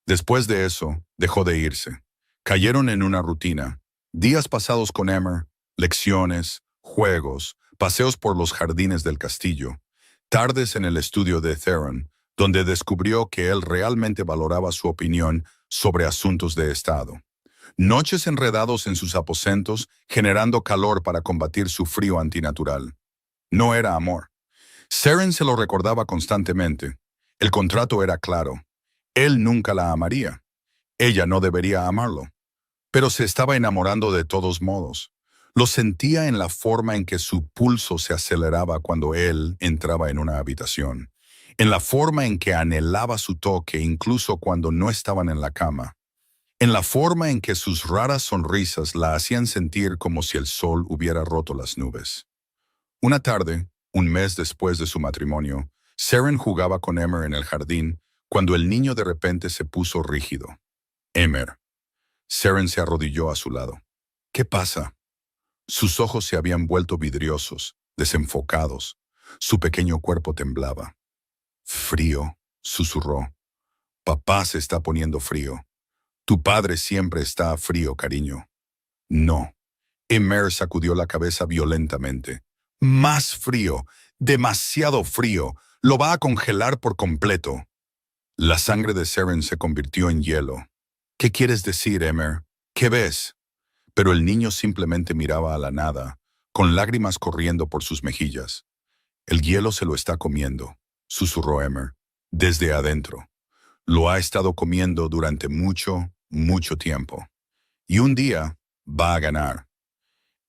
S1: Después de eso, dejó de irse. Cayeron en una rutina. Días pasados con Emer, lecciones, juegos, paseos por los jardines del castillo, tardes en el estudio de Theron, donde descubrió que él realmente valoraba su opinión sobre asuntos de Estado. Noches enredados en sus aposentos, generando calor para combatir su frío antinatural. No era amor. Seren se lo recordaba constantemente. El contrato era claro. Él nunca la amaría. Ella no debería amarlo. Pero se estaba enamorando de todos modos. Lo sentía en la forma en que su pulso se aceleraba cuando él entraba en una habitación, en la forma en que anhelaba su toque incluso cuando no estaban en la cama, en la forma en que sus raras sonrisas la hacían sentir como si el sol hubiera roto las nubes. Una tarde, un mes después de su matrimonio, Seren jugaba con Emer en el jardín cuando el niño de repente se puso rígido. Emer. Seren se arrodilló a su lado. ¿Qué pasa? Sus ojos se habían vuelto vidriosos, desenfocados. Su pequeño cuerpo temblaba. Frío, susurró. Papá se está poniendo frío. Tu padre siempre está frío, cariño. No. Emer sacudió la cabeza violentamente. Más frío, demasiado frío. Lo va a congelar por completo. La sangre de Seren se convirtió en hielo. ¿Qué quieres decir, Emer? ¿Qué ves? Pero el niño simplemente miraba a la nada, con lágrimas corriendo por sus mejillas. El hielo se lo está comiendo, susurró Emer, desde adentro. Lo ha estado comiendo durante mucho, mucho tiempo. Y un día va a ganar.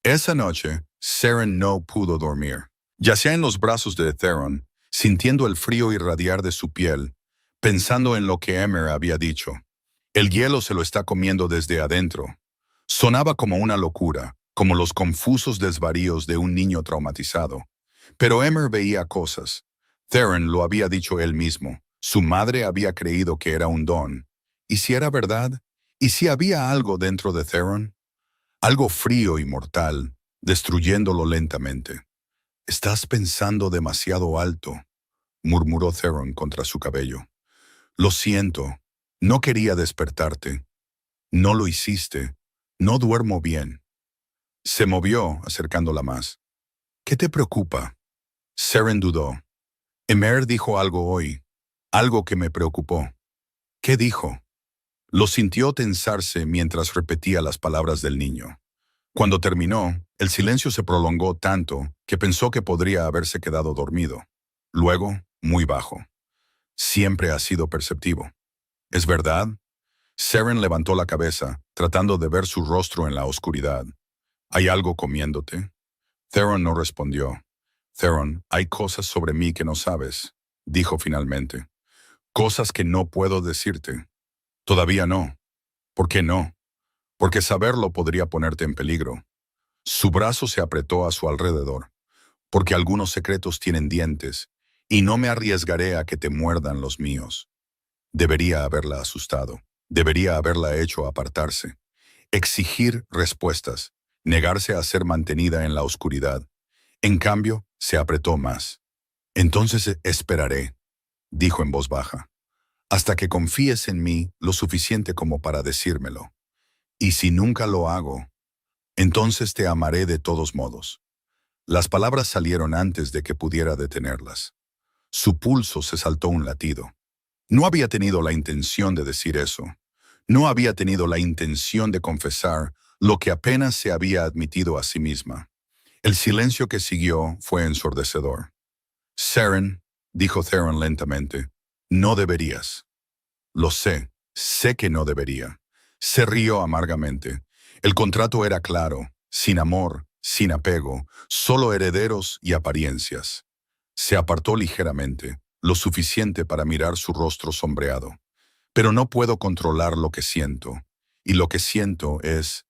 S1: Esa noche, Seren no pudo dormir. Yacía en los brazos de Theron, sintiendo el frío irradiar de su piel, pensando en lo que Emer había dicho. El hielo se lo está comiendo desde adentro. Sonaba como una locura, como los confusos desvaríos de un niño traumatizado. Pero Emer veía cosas. Theron lo había dicho él mismo. Su madre había creído que era un don. ¿Y si era verdad? ¿Y si había algo dentro de Theron? Algo frío y mortal, destruyéndolo lentamente. «Estás pensando demasiado alto», murmuró Theron contra su cabello. «Lo siento, no quería despertarte. No lo hiciste. No duermo bien». Se movió, acercándola más. «¿Qué te preocupa?» Seren dudó. Emer dijo algo hoy, algo que me preocupó. ¿Qué dijo? Lo sintió tensarse mientras repetía las palabras del niño. Cuando terminó, el silencio se prolongó tanto que pensó que podría haberse quedado dormido. Luego, muy bajo. Siempre ha sido perceptivo. ¿Es verdad? Seren levantó la cabeza, tratando de ver su rostro en la oscuridad. ¿Hay algo comiéndote? Theron no respondió. Theron, hay cosas sobre mí que no sabes, dijo finalmente. Cosas que no puedo decirte. Todavía no. ¿Por qué no? Porque saberlo podría ponerte en peligro. Su brazo se apretó a su alrededor. Porque algunos secretos tienen dientes, y no me arriesgaré a que te muerdan los míos. Debería haberla asustado. Debería haberla hecho apartarse. Exigir respuestas. Negarse a ser mantenida en la oscuridad. En cambio, se apretó más. Entonces esperaré, dijo en voz baja, hasta que confíes en mí lo suficiente como para decírmelo. Y si nunca lo hago, entonces te amaré de todos modos. Las palabras salieron antes de que pudiera detenerlas. Su pulso se saltó un latido. No había tenido la intención de decir eso. No había tenido la intención de confesar lo que apenas se había admitido a sí misma. El silencio que siguió fue ensordecedor. Seren, dijo Theron lentamente, no deberías. Lo sé que no debería. Se rió amargamente. El contrato era claro, sin amor, sin apego, solo herederos y apariencias. Se apartó ligeramente, lo suficiente para mirar su rostro sombreado. Pero no puedo controlar lo que siento, y lo que siento es,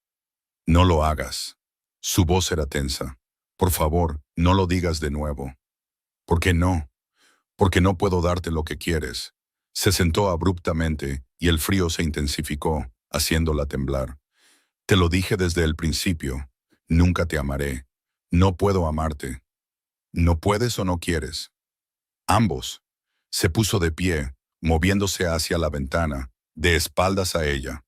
S1: no lo hagas. Su voz era tensa. Por favor, no lo digas de nuevo. ¿Por qué no? Porque no puedo darte lo que quieres. Se sentó abruptamente y el frío se intensificó, haciéndola temblar. Te lo dije desde el principio. Nunca te amaré. No puedo amarte. ¿No puedes o no quieres? Ambos. Se puso de pie, moviéndose hacia la ventana, de espaldas a ella.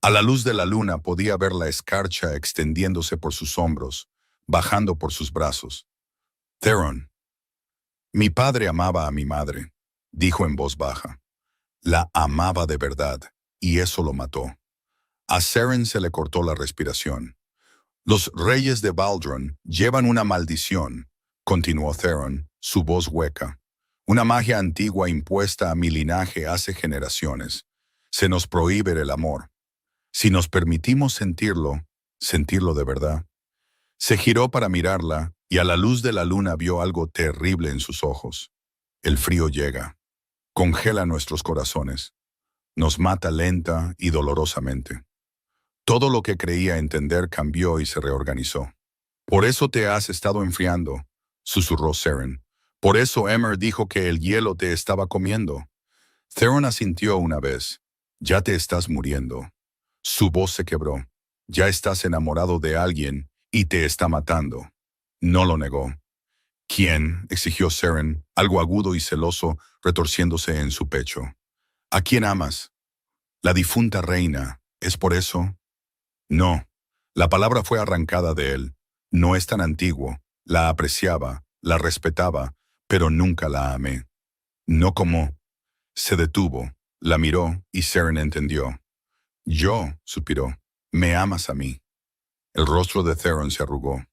S1: A la luz de la luna podía ver la escarcha extendiéndose por sus hombros, bajando por sus brazos. Theron. Mi padre amaba a mi madre, dijo en voz baja. La amaba de verdad, y eso lo mató. A Seren se le cortó la respiración. Los reyes de Baldron llevan una maldición, continuó Theron, su voz hueca. Una magia antigua impuesta a mi linaje hace generaciones. Se nos prohíbe el amor. Si nos permitimos sentirlo de verdad. Se giró para mirarla y a la luz de la luna vio algo terrible en sus ojos. El frío llega. Congela nuestros corazones. Nos mata lenta y dolorosamente. Todo lo que creía entender cambió y se reorganizó. Por eso te has estado enfriando, susurró Seren. Por eso Emer dijo que el hielo te estaba comiendo. Theron asintió una vez. Ya te estás muriendo. Su voz se quebró. Ya estás enamorado de alguien y te está matando. No lo negó. ¿Quién?, exigió Seren, algo agudo y celoso, retorciéndose en su pecho. ¿A quién amas? La difunta reina. ¿Es por eso? No. La palabra fue arrancada de él. No es tan antiguo. La apreciaba, la respetaba, pero nunca la amé. No como. Se detuvo, la miró y Seren entendió. Yo, suspiró, me amas a mí. El rostro de Theron se arrugó.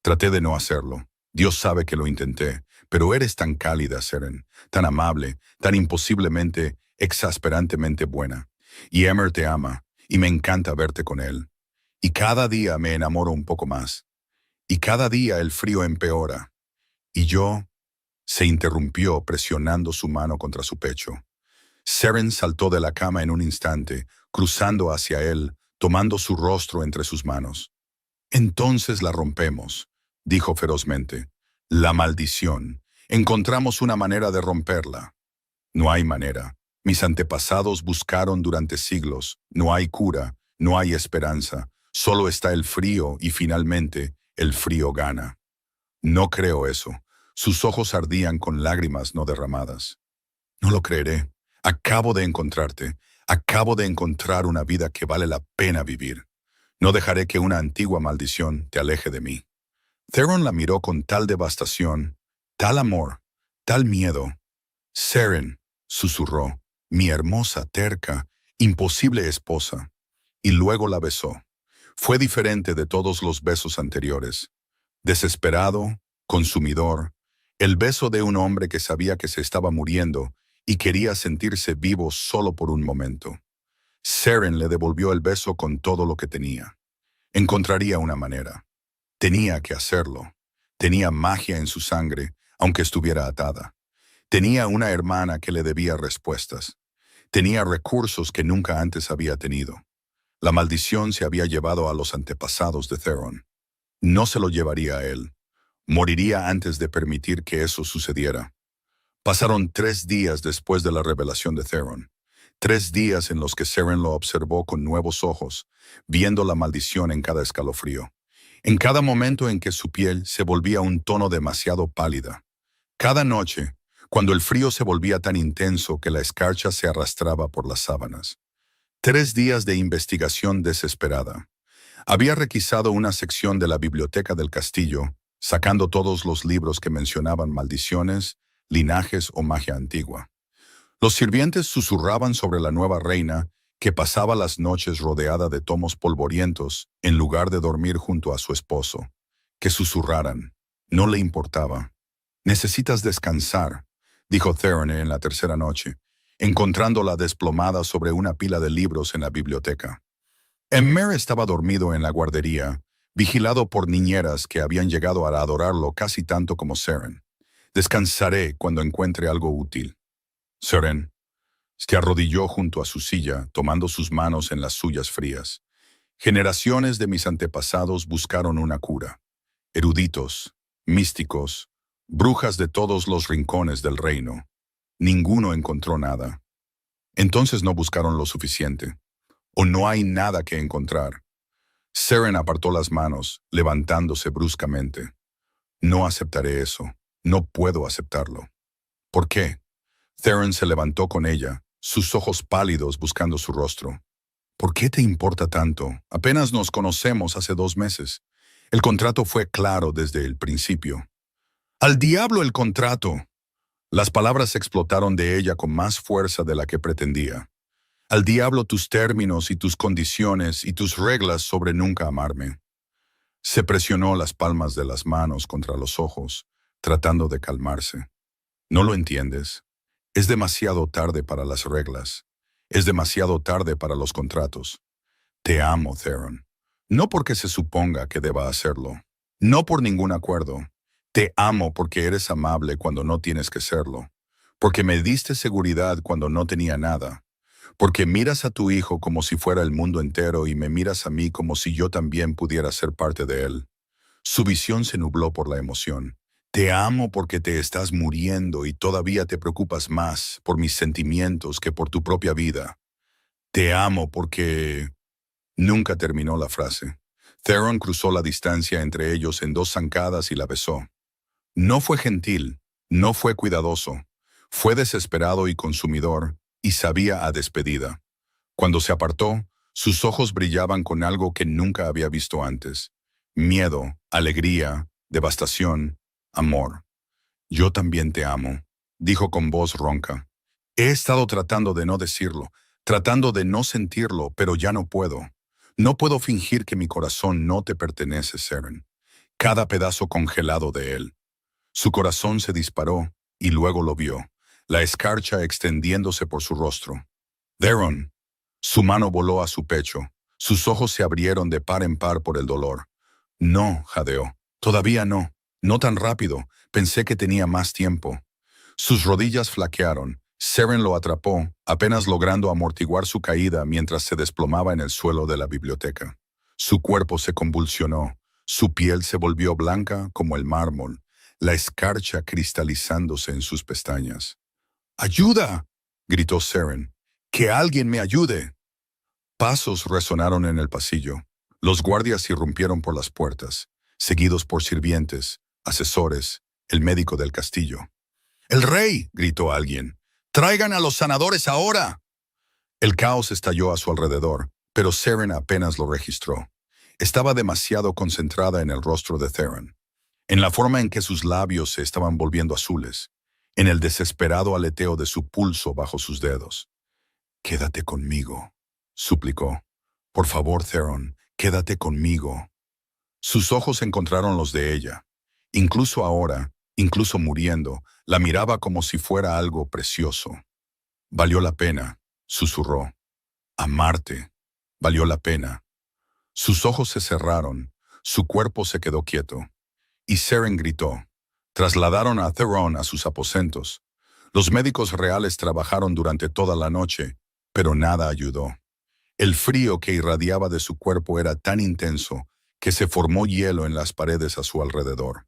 S1: Traté de no hacerlo. Dios sabe que lo intenté, pero eres tan cálida, Seren, tan amable, tan imposiblemente, exasperantemente buena. Y Emer te ama, y me encanta verte con él. Y cada día me enamoro un poco más. Y cada día el frío empeora. Y yo... Se interrumpió presionando su mano contra su pecho. Seren saltó de la cama en un instante, cruzando hacia él, tomando su rostro entre sus manos. Entonces la rompemos, dijo ferozmente. La maldición. Encontramos una manera de romperla. No hay manera. Mis antepasados buscaron durante siglos. No hay cura, no hay esperanza. Solo está el frío y finalmente el frío gana. No creo eso. Sus ojos ardían con lágrimas no derramadas. No lo creeré. Acabo de encontrarte. Acabo de encontrar una vida que vale la pena vivir. No dejaré que una antigua maldición te aleje de mí. Theron la miró con tal devastación, tal amor, tal miedo. Seren, susurró, mi hermosa, terca, imposible esposa. Y luego la besó. Fue diferente de todos los besos anteriores. Desesperado, consumidor, el beso de un hombre que sabía que se estaba muriendo y quería sentirse vivo solo por un momento. Seren le devolvió el beso con todo lo que tenía. Encontraría una manera. Tenía que hacerlo. Tenía magia en su sangre, aunque estuviera atada. Tenía una hermana que le debía respuestas. Tenía recursos que nunca antes había tenido. La maldición se había llevado a los antepasados de Theron. No se lo llevaría a él. Moriría antes de permitir que eso sucediera. Pasaron 3 días después de la revelación de Theron. 3 días en los que Seren lo observó con nuevos ojos, viendo la maldición en cada escalofrío. En cada momento en que su piel se volvía un tono demasiado pálida. Cada noche, cuando el frío se volvía tan intenso que la escarcha se arrastraba por las sábanas. 3 días de investigación desesperada. Había requisado una sección de la biblioteca del castillo, sacando todos los libros que mencionaban maldiciones, linajes o magia antigua. Los sirvientes susurraban sobre la nueva reina, que pasaba las noches rodeada de tomos polvorientos en lugar de dormir junto a su esposo. Que susurraran. No le importaba. Necesitas descansar, dijo Theron en la tercera noche, encontrándola desplomada sobre una pila de libros en la biblioteca. Emer estaba dormido en la guardería, vigilado por niñeras que habían llegado a adorarlo casi tanto como Seren. Descansaré cuando encuentre algo útil. Seren se arrodilló junto a su silla, tomando sus manos en las suyas frías. Generaciones de mis antepasados buscaron una cura. Eruditos, místicos, brujas de todos los rincones del reino. Ninguno encontró nada. Entonces no buscaron lo suficiente. O no hay nada que encontrar. Seren apartó las manos, levantándose bruscamente. No aceptaré eso. No puedo aceptarlo. ¿Por qué? Theron se levantó con ella, sus ojos pálidos buscando su rostro. ¿Por qué te importa tanto? Apenas nos conocemos hace 2 meses. El contrato fue claro desde el principio. ¡Al diablo el contrato! Las palabras explotaron de ella con más fuerza de la que pretendía. Al diablo tus términos y tus condiciones y tus reglas sobre nunca amarme. Se presionó las palmas de las manos contra los ojos, tratando de calmarse. ¿No lo entiendes? Es demasiado tarde para las reglas. Es demasiado tarde para los contratos. Te amo, Theron. No porque se suponga que deba hacerlo. No por ningún acuerdo. Te amo porque eres amable cuando no tienes que serlo. Porque me diste seguridad cuando no tenía nada. Porque miras a tu hijo como si fuera el mundo entero y me miras a mí como si yo también pudiera ser parte de él. Su visión se nubló por la emoción. Te amo porque te estás muriendo y todavía te preocupas más por mis sentimientos que por tu propia vida. Te amo porque... Nunca terminó la frase. Theron cruzó la distancia entre ellos en 2 zancadas y la besó. No fue gentil, no fue cuidadoso. Fue desesperado y consumidor, y sabía a despedida. Cuando se apartó, sus ojos brillaban con algo que nunca había visto antes. Miedo, alegría, devastación, amor. Yo también te amo, dijo con voz ronca. He estado tratando de no decirlo, tratando de no sentirlo, pero ya no puedo. No puedo fingir que mi corazón no te pertenece, Seren. Cada pedazo congelado de él. Su corazón se disparó y luego lo vio, la escarcha extendiéndose por su rostro. Theron. Su mano voló a su pecho. Sus ojos se abrieron de par en par por el dolor. No, jadeó. Todavía no. No tan rápido. Pensé que tenía más tiempo. Sus rodillas flaquearon. Seren lo atrapó, apenas logrando amortiguar su caída mientras se desplomaba en el suelo de la biblioteca. Su cuerpo se convulsionó. Su piel se volvió blanca como el mármol, la escarcha cristalizándose en sus pestañas. ¡Ayuda!, gritó Seren. ¡Que alguien me ayude! Pasos resonaron en el pasillo. Los guardias irrumpieron por las puertas, seguidos por sirvientes, asesores, el médico del castillo. ¡El rey!, gritó alguien. ¡Traigan a los sanadores ahora! El caos estalló a su alrededor, pero Seren apenas lo registró. Estaba demasiado concentrada en el rostro de Theron, en la forma en que sus labios se estaban volviendo azules, en el desesperado aleteo de su pulso bajo sus dedos. «Quédate conmigo», suplicó. «Por favor, Theron, quédate conmigo». Sus ojos encontraron los de ella. Incluso ahora, incluso muriendo, la miraba como si fuera algo precioso. «Valió la pena», susurró. «Amarte. Valió la pena». Sus ojos se cerraron, su cuerpo se quedó quieto. Y Seren gritó. Trasladaron a Theron a sus aposentos. Los médicos reales trabajaron durante toda la noche, pero nada ayudó. El frío que irradiaba de su cuerpo era tan intenso que se formó hielo en las paredes a su alrededor.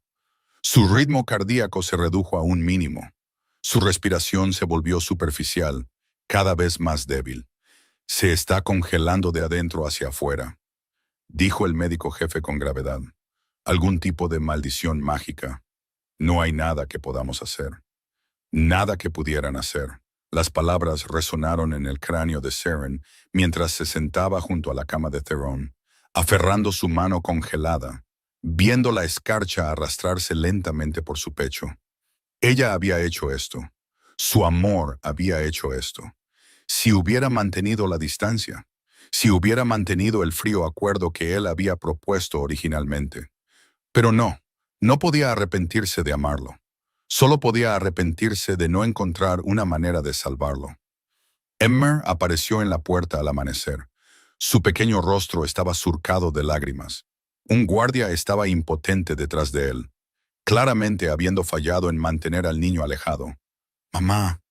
S1: Su ritmo cardíaco se redujo a un mínimo. Su respiración se volvió superficial, cada vez más débil. «Se está congelando de adentro hacia afuera», dijo el médico jefe con gravedad. «Algún tipo de maldición mágica. No hay nada que podamos hacer». Nada que pudieran hacer. Las palabras resonaron en el cráneo de Seren mientras se sentaba junto a la cama de Theron, aferrando su mano congelada, viendo la escarcha arrastrarse lentamente por su pecho. Ella había hecho esto. Su amor había hecho esto. Si hubiera mantenido la distancia, si hubiera mantenido el frío acuerdo que él había propuesto originalmente. Pero no, no podía arrepentirse de amarlo. Solo podía arrepentirse de no encontrar una manera de salvarlo. Emmer apareció en la puerta al amanecer. Su pequeño rostro estaba surcado de lágrimas. Un guardia estaba impotente detrás de él, claramente habiendo fallado en mantener al niño alejado. «Mamá».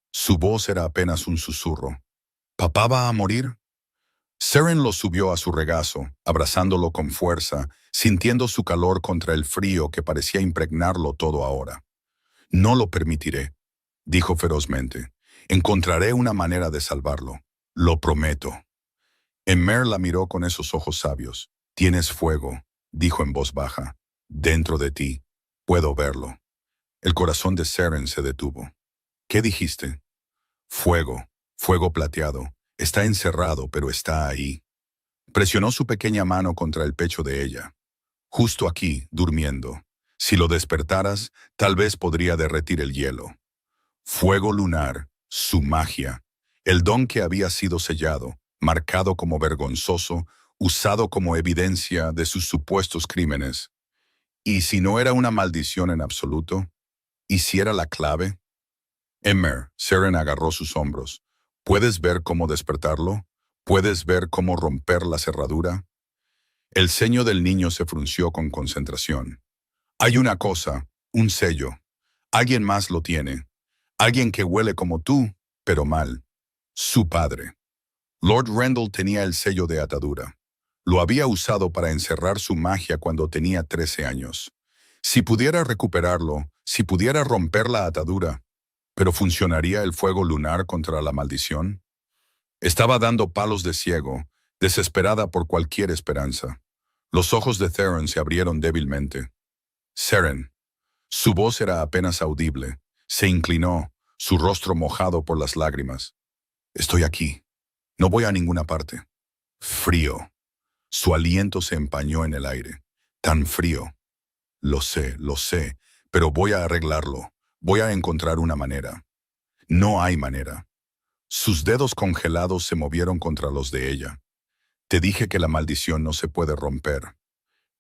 S1: Su voz era apenas un susurro. «¿Papá va a morir?» Seren lo subió a su regazo, abrazándolo con fuerza, sintiendo su calor contra el frío que parecía impregnarlo todo ahora. «No lo permitiré», dijo ferozmente. «Encontraré una manera de salvarlo. Lo prometo». Emmer la miró con esos ojos sabios. «Tienes fuego», dijo en voz baja. «Dentro de ti. Puedo verlo». El corazón de Seren se detuvo. ¿Qué dijiste? Fuego, fuego plateado. Está encerrado, pero está ahí. Presionó su pequeña mano contra el pecho de ella. Justo aquí, durmiendo. Si lo despertaras, tal vez podría derretir el hielo. Fuego lunar, su magia. El don que había sido sellado, marcado como vergonzoso, usado como evidencia de sus supuestos crímenes. ¿Y si no era una maldición en absoluto? ¿Y si era la clave? Emmer, Seren agarró sus hombros. ¿Puedes ver cómo despertarlo? ¿Puedes ver cómo romper la cerradura? El ceño del niño se frunció con concentración. Hay una cosa, un sello. Alguien más lo tiene. Alguien que huele como tú, pero mal. Su padre. Lord Rendell tenía el sello de atadura. Lo había usado para encerrar su magia cuando tenía 13 años. Si pudiera recuperarlo, si pudiera romper la atadura, ¿pero funcionaría el fuego lunar contra la maldición? Estaba dando palos de ciego, desesperada por cualquier esperanza. Los ojos de Theron se abrieron débilmente. Seren. Su voz era apenas audible. Se inclinó, su rostro mojado por las lágrimas. Estoy aquí. No voy a ninguna parte. Frío. Su aliento se empañó en el aire. Tan frío. Lo sé, pero voy a arreglarlo. Voy a encontrar una manera. No hay manera. Sus dedos congelados se movieron contra los de ella. Te dije que la maldición no se puede romper.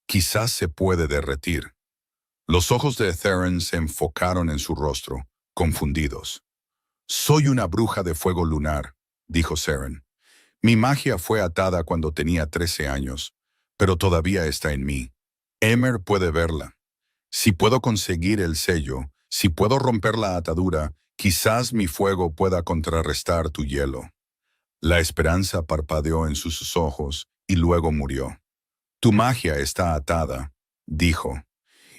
S1: Quizás se puede derretir. Los ojos de Theron se enfocaron en su rostro, confundidos. Soy una bruja de fuego lunar, dijo Seren. Mi magia fue atada cuando tenía 13 años, pero todavía está en mí. Emmer puede verla. Si puedo conseguir el sello, si puedo romper la atadura, quizás mi fuego pueda contrarrestar tu hielo. La esperanza parpadeó en sus ojos y luego murió. Tu magia está atada, dijo.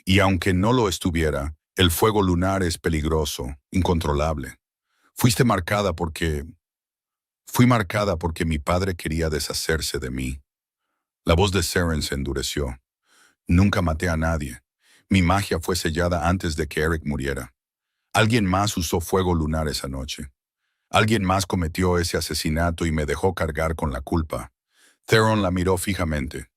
S1: Y aunque no lo estuviera, el fuego lunar es peligroso, incontrolable. Fuiste marcada porque... Fui marcada porque mi padre quería deshacerse de mí. La voz de Seren se endureció. Nunca maté a nadie. Mi magia fue sellada antes de que Eric muriera. Alguien más usó fuego lunar esa noche. Alguien más cometió ese asesinato y me dejó cargar con la culpa. Theron la miró fijamente.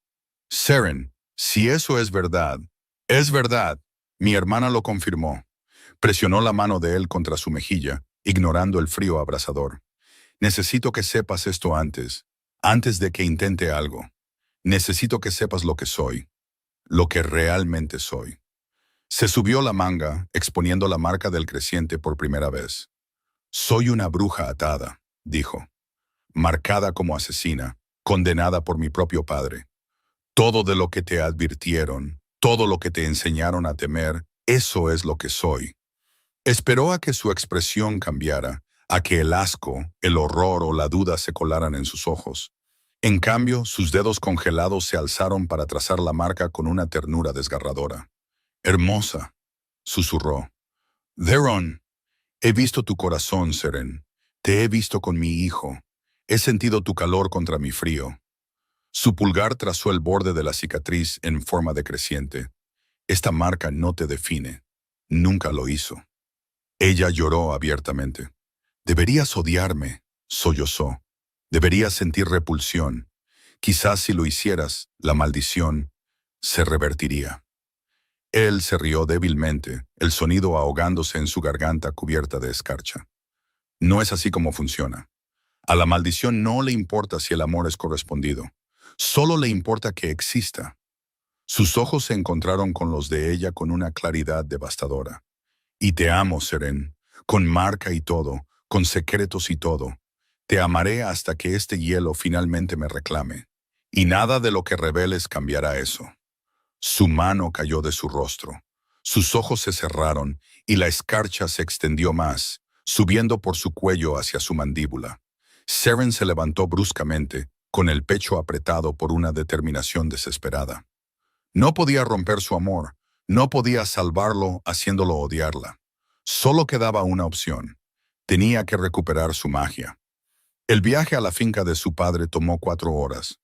S1: Seren, si eso es verdad, es verdad. Mi hermana lo confirmó. Presionó la mano de él contra su mejilla, ignorando el frío abrasador. Necesito que sepas esto antes de que intente algo. Necesito que sepas lo que soy, lo que realmente soy. Se subió la manga, exponiendo la marca del creciente por primera vez. Soy una bruja atada, dijo. Marcada como asesina, condenada por mi propio padre. Todo de lo que te advirtieron, todo lo que te enseñaron a temer, eso es lo que soy. Esperó a que su expresión cambiara, a que el asco, el horror o la duda se colaran en sus ojos. En cambio, sus dedos congelados se alzaron para trazar la marca con una ternura desgarradora. Hermosa, susurró. Theron, he visto tu corazón, Seren. Te he visto con mi hijo. He sentido tu calor contra mi frío. Su pulgar trazó el borde de la cicatriz en forma de creciente. Esta marca no te define. Nunca lo hizo. Ella lloró abiertamente. Deberías odiarme, sollozó. Deberías sentir repulsión. Quizás si lo hicieras, la maldición se revertiría. Él se rió débilmente, el sonido ahogándose en su garganta cubierta de escarcha. No es así como funciona. A la maldición no le importa si el amor es correspondido. Solo le importa que exista. Sus ojos se encontraron con los de ella con una claridad devastadora. Y te amo, Seren, con marca y todo, con secretos y todo. Te amaré hasta que este hielo finalmente me reclame. Y nada de lo que reveles cambiará eso. Su mano cayó de su rostro. Sus ojos se cerraron y la escarcha se extendió más, subiendo por su cuello hacia su mandíbula. Seren se levantó bruscamente, con el pecho apretado por una determinación desesperada. No podía romper su amor, no podía salvarlo haciéndolo odiarla. Solo quedaba una opción. Tenía que recuperar su magia. El viaje a la finca de su padre tomó 4 horas.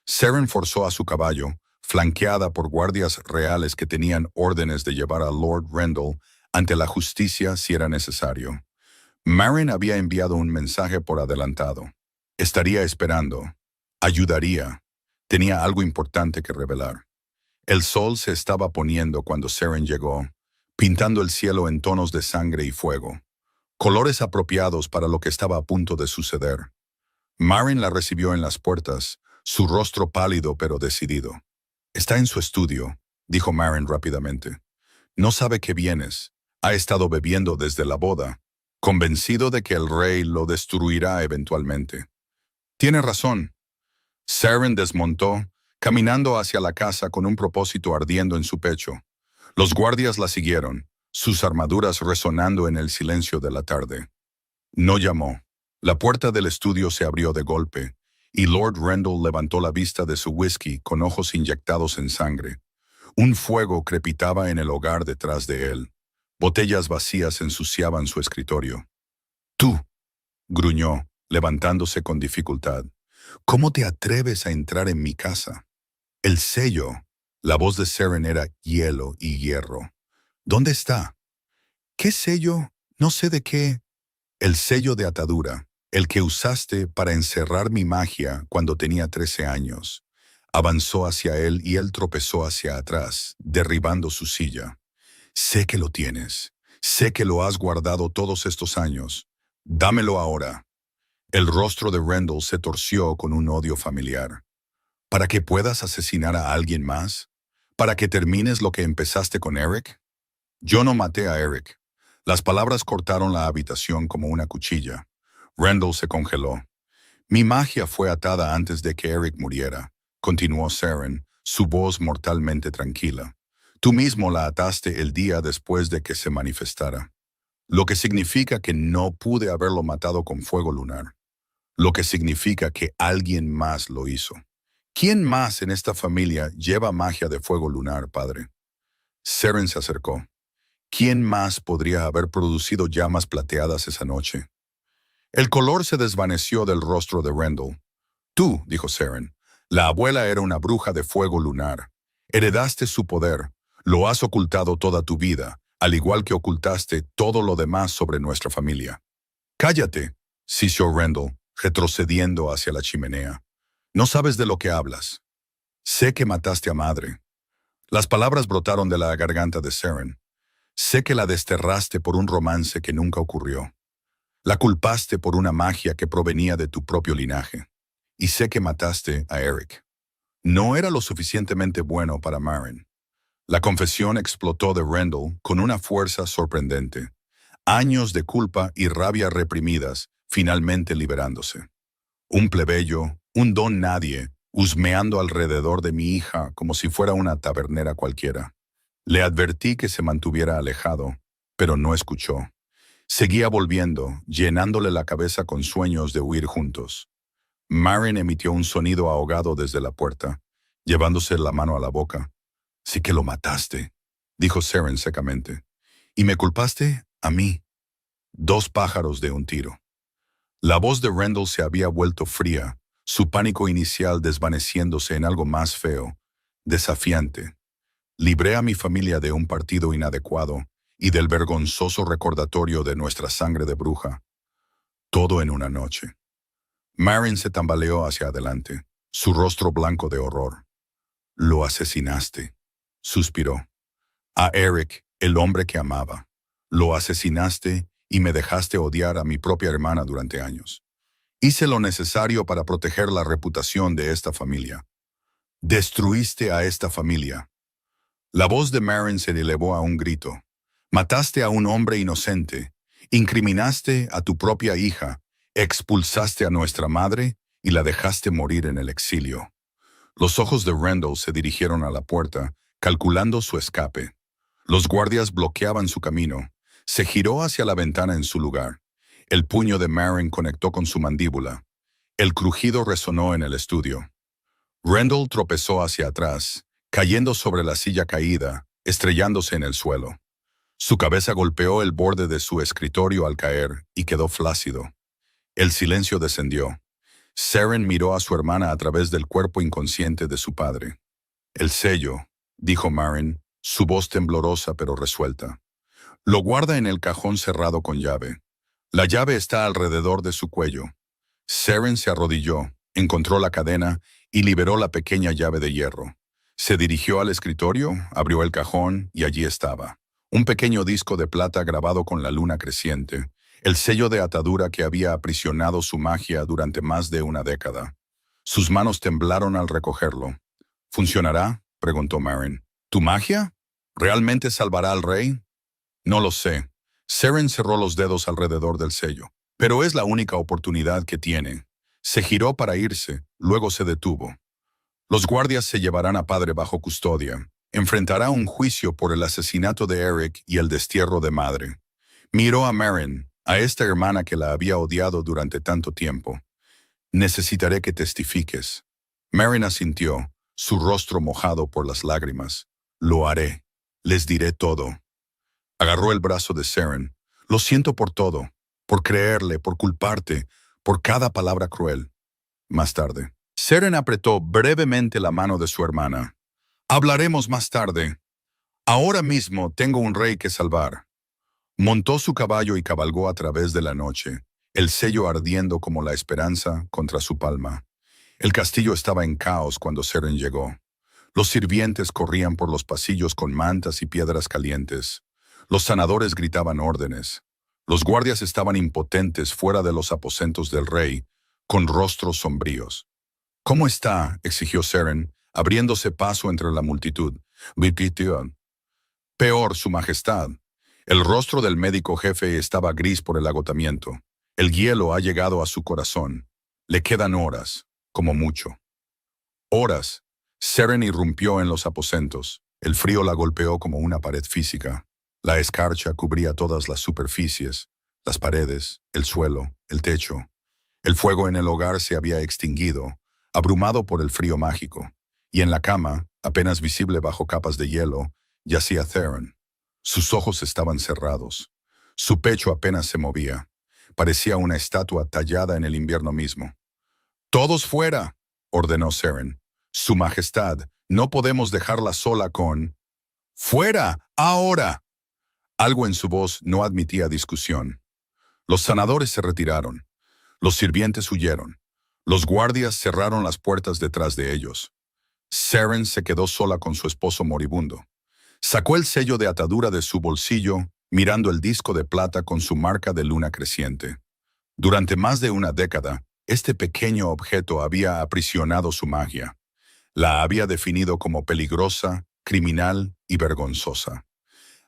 S1: Seren forzó a su caballo, flanqueada por guardias reales que tenían órdenes de llevar a Lord Rendell ante la justicia si era necesario. Marin había enviado un mensaje por adelantado. Estaría esperando. Ayudaría. Tenía algo importante que revelar. El sol se estaba poniendo cuando Saren llegó, pintando el cielo en tonos de sangre y fuego, colores apropiados para lo que estaba a punto de suceder. Marin la recibió en las puertas, su rostro pálido pero decidido. «Está en su estudio», dijo Marin rápidamente. «No sabe que vienes. Ha estado bebiendo desde la boda, convencido de que el rey lo destruirá eventualmente». «Tiene razón». Saren desmontó, caminando hacia la casa con un propósito ardiendo en su pecho. Los guardias la siguieron, sus armaduras resonando en el silencio de la tarde. No llamó. La puerta del estudio se abrió de golpe, y Lord Rendell levantó la vista de su whisky con ojos inyectados en sangre. Un fuego crepitaba en el hogar detrás de él. Botellas vacías ensuciaban su escritorio. «Tú», gruñó, levantándose con dificultad. «¿Cómo te atreves a entrar en mi casa?» «El sello». La voz de Saren era hielo y hierro. «¿Dónde está?» «¿Qué sello? No sé de qué». «El sello de atadura, el que usaste para encerrar mi magia cuando tenía 13 años». Avanzó hacia él y él tropezó hacia atrás, derribando su silla. «Sé que lo tienes. Sé que lo has guardado todos estos años. Dámelo ahora». El rostro de Rendell se torció con un odio familiar. «¿Para que puedas asesinar a alguien más? ¿Para que termines lo que empezaste con Eric?» «Yo no maté a Eric». Las palabras cortaron la habitación como una cuchilla. Rendell se congeló. «Mi magia fue atada antes de que Eric muriera», continuó Saren, su voz mortalmente tranquila. «Tú mismo la ataste el día después de que se manifestara. Lo que significa que no pude haberlo matado con fuego lunar. Lo que significa que alguien más lo hizo. ¿Quién más en esta familia lleva magia de fuego lunar, padre?» Saren se acercó. ¿Quién más podría haber producido llamas plateadas esa noche? El color se desvaneció del rostro de Rendell. «Tú», dijo Saren, «la abuela era una bruja de fuego lunar. Heredaste su poder. Lo has ocultado toda tu vida, al igual que ocultaste todo lo demás sobre nuestra familia». «Cállate», sisió Rendell, retrocediendo hacia la chimenea. «No sabes de lo que hablas». «Sé que mataste a madre». Las palabras brotaron de la garganta de Saren. «Sé que la desterraste por un romance que nunca ocurrió. La culpaste por una magia que provenía de tu propio linaje. Y sé que mataste a Eric». No era lo suficientemente bueno para Marin. La confesión explotó de Rendell con una fuerza sorprendente. Años de culpa y rabia reprimidas, finalmente liberándose. Un plebeyo, un don nadie, husmeando alrededor de mi hija como si fuera una tabernera cualquiera. Le advertí que se mantuviera alejado, pero no escuchó. Seguía volviendo, llenándole la cabeza con sueños de huir juntos. Marin emitió un sonido ahogado desde la puerta, llevándose la mano a la boca. «Sí que lo mataste», dijo Saren secamente. «Y me culpaste a mí». Dos pájaros de un tiro. La voz de Rendell se había vuelto fría, su pánico inicial desvaneciéndose en algo más feo, desafiante. «Libré a mi familia de un partido inadecuado y del vergonzoso recordatorio de nuestra sangre de bruja. Todo en una noche». Marin se tambaleó hacia adelante, su rostro blanco de horror. «Lo asesinaste», suspiró. «A Eric, el hombre que amaba. Lo asesinaste y me dejaste odiar a mi propia hermana durante años. Hice lo necesario para proteger la reputación de esta familia. Destruiste a esta familia». La voz de Marin se elevó a un grito. «Mataste a un hombre inocente, incriminaste a tu propia hija, expulsaste a nuestra madre y la dejaste morir en el exilio». Los ojos de Rendell se dirigieron a la puerta, calculando su escape. Los guardias bloqueaban su camino. Se giró hacia la ventana en su lugar. El puño de Marin conectó con su mandíbula. El crujido resonó en el estudio. Rendell tropezó hacia atrás, cayendo sobre la silla caída, estrellándose en el suelo. Su cabeza golpeó el borde de su escritorio al caer y quedó flácido. El silencio descendió. Saren miró a su hermana a través del cuerpo inconsciente de su padre. «El sello», dijo Marin, su voz temblorosa pero resuelta. «Lo guarda en el cajón cerrado con llave. La llave está alrededor de su cuello. Seren se arrodilló, encontró la cadena y liberó la pequeña llave de hierro. Se dirigió al escritorio, abrió el cajón y allí estaba. Un pequeño disco de plata grabado con la luna creciente, el sello de atadura que había aprisionado su magia durante más de una década. Sus manos temblaron al recogerlo. ¿Funcionará?, preguntó Maren. ¿Tu magia? ¿Realmente salvará al rey? No lo sé. Seren cerró los dedos alrededor del sello. Pero es la única oportunidad que tiene. Se giró para irse, luego se detuvo. Los guardias se llevarán a padre bajo custodia. Enfrentará un juicio por el asesinato de Eric y el destierro de madre. Miró a Maren, a esta hermana que la había odiado durante tanto tiempo. Necesitaré que testifiques. Maren asintió, su rostro mojado por las lágrimas. Lo haré. Les diré todo. Agarró el brazo de Seren. Lo siento por todo, por creerle, por culparte, por cada palabra cruel. Más tarde, Seren apretó brevemente la mano de su hermana. Hablaremos más tarde. Ahora mismo tengo un rey que salvar. Montó su caballo y cabalgó a través de la noche, el sello ardiendo como la esperanza contra su palma. El castillo estaba en caos cuando Seren llegó. Los sirvientes corrían por los pasillos con mantas y piedras calientes. Los sanadores gritaban órdenes. Los guardias estaban impotentes fuera de los aposentos del rey, con rostros sombríos. ¿Cómo está?, exigió Seren, abriéndose paso entre la multitud. Peor, su majestad. El rostro del médico jefe estaba gris por el agotamiento. El hielo ha llegado a su corazón. Le quedan horas, como mucho. Horas. Seren irrumpió en los aposentos. El frío la golpeó como una pared física. La escarcha cubría todas las superficies, las paredes, el suelo, el techo. El fuego en el hogar se había extinguido, abrumado por el frío mágico. Y en la cama, apenas visible bajo capas de hielo, yacía Theron. Sus ojos estaban cerrados. Su pecho apenas se movía. Parecía una estatua tallada en el invierno mismo. «¡Todos fuera!», ordenó Seren. «Su majestad, no podemos dejarla sola con...» «¡Fuera! ¡Ahora!». Algo en su voz no admitía discusión. Los sanadores se retiraron. Los sirvientes huyeron. Los guardias cerraron las puertas detrás de ellos. Seren se quedó sola con su esposo moribundo. Sacó el sello de atadura de su bolsillo, mirando el disco de plata con su marca de luna creciente. Durante más de una década, este pequeño objeto había aprisionado su magia. La había definido como peligrosa, criminal y vergonzosa.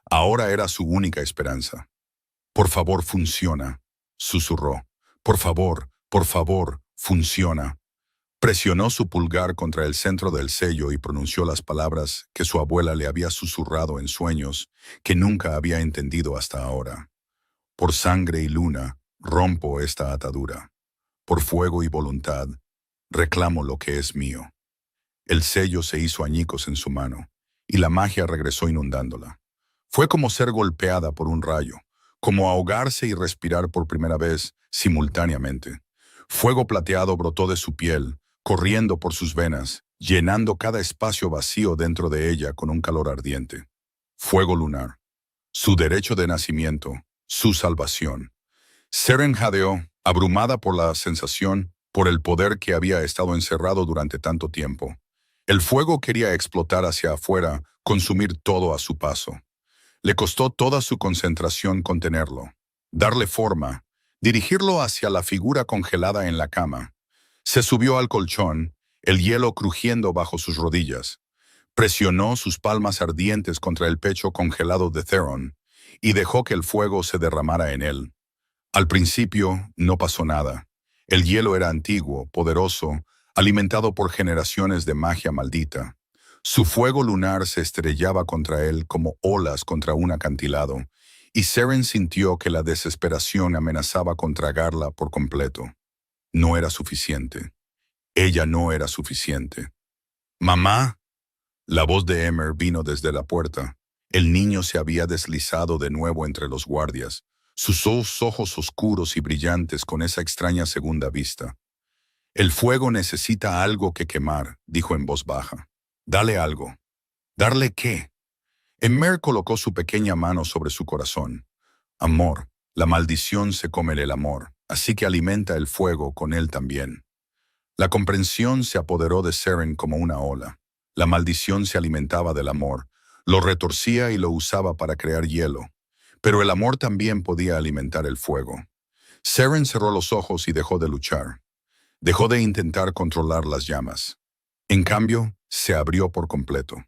S1: Ahora era su única esperanza. «Por favor, funciona», susurró. Por favor, funciona». Presionó su pulgar contra el centro del sello y pronunció las palabras que su abuela le había susurrado en sueños que nunca había entendido hasta ahora. «Por sangre y luna, rompo esta atadura. Por fuego y voluntad, reclamo lo que es mío». El sello se hizo añicos en su mano, y la magia regresó inundándola. Fue como ser golpeada por un rayo, como ahogarse y respirar por primera vez simultáneamente. Fuego plateado brotó de su piel, corriendo por sus venas, llenando cada espacio vacío dentro de ella con un calor ardiente. Fuego lunar. Su derecho de nacimiento, su salvación. Seren jadeó, abrumada por la sensación, por el poder que había estado encerrado durante tanto tiempo. El fuego quería explotar hacia afuera, consumir todo a su paso. Le costó toda su concentración contenerlo, darle forma, dirigirlo hacia la figura congelada en la cama. Se subió al colchón, el hielo crujiendo bajo sus rodillas. Presionó sus palmas ardientes contra el pecho congelado de Theron y dejó que el fuego se derramara en él. Al principio no pasó nada. El hielo era antiguo, poderoso, alimentado por generaciones de magia maldita. Su fuego lunar se estrellaba contra él como olas contra un acantilado, y Seren sintió que la desesperación amenazaba con tragarla por completo. No era suficiente. Ella no era suficiente. «¡Mamá!». La voz de Emer vino desde la puerta. El niño se había deslizado de nuevo entre los guardias, sus ojos oscuros y brillantes con esa extraña segunda vista. «El fuego necesita algo que quemar», dijo en voz baja. «Dale algo». «¿Darle qué?». Emer colocó su pequeña mano sobre su corazón. «Amor, La maldición se come el amor, así que alimenta el fuego con él también. La comprensión se apoderó de Seren como una ola. La maldición se alimentaba del amor, lo retorcía y lo usaba para crear hielo. Pero el amor también podía alimentar el fuego. Seren cerró los ojos y dejó de luchar. Dejó de intentar controlar las llamas. En cambio, se abrió por completo.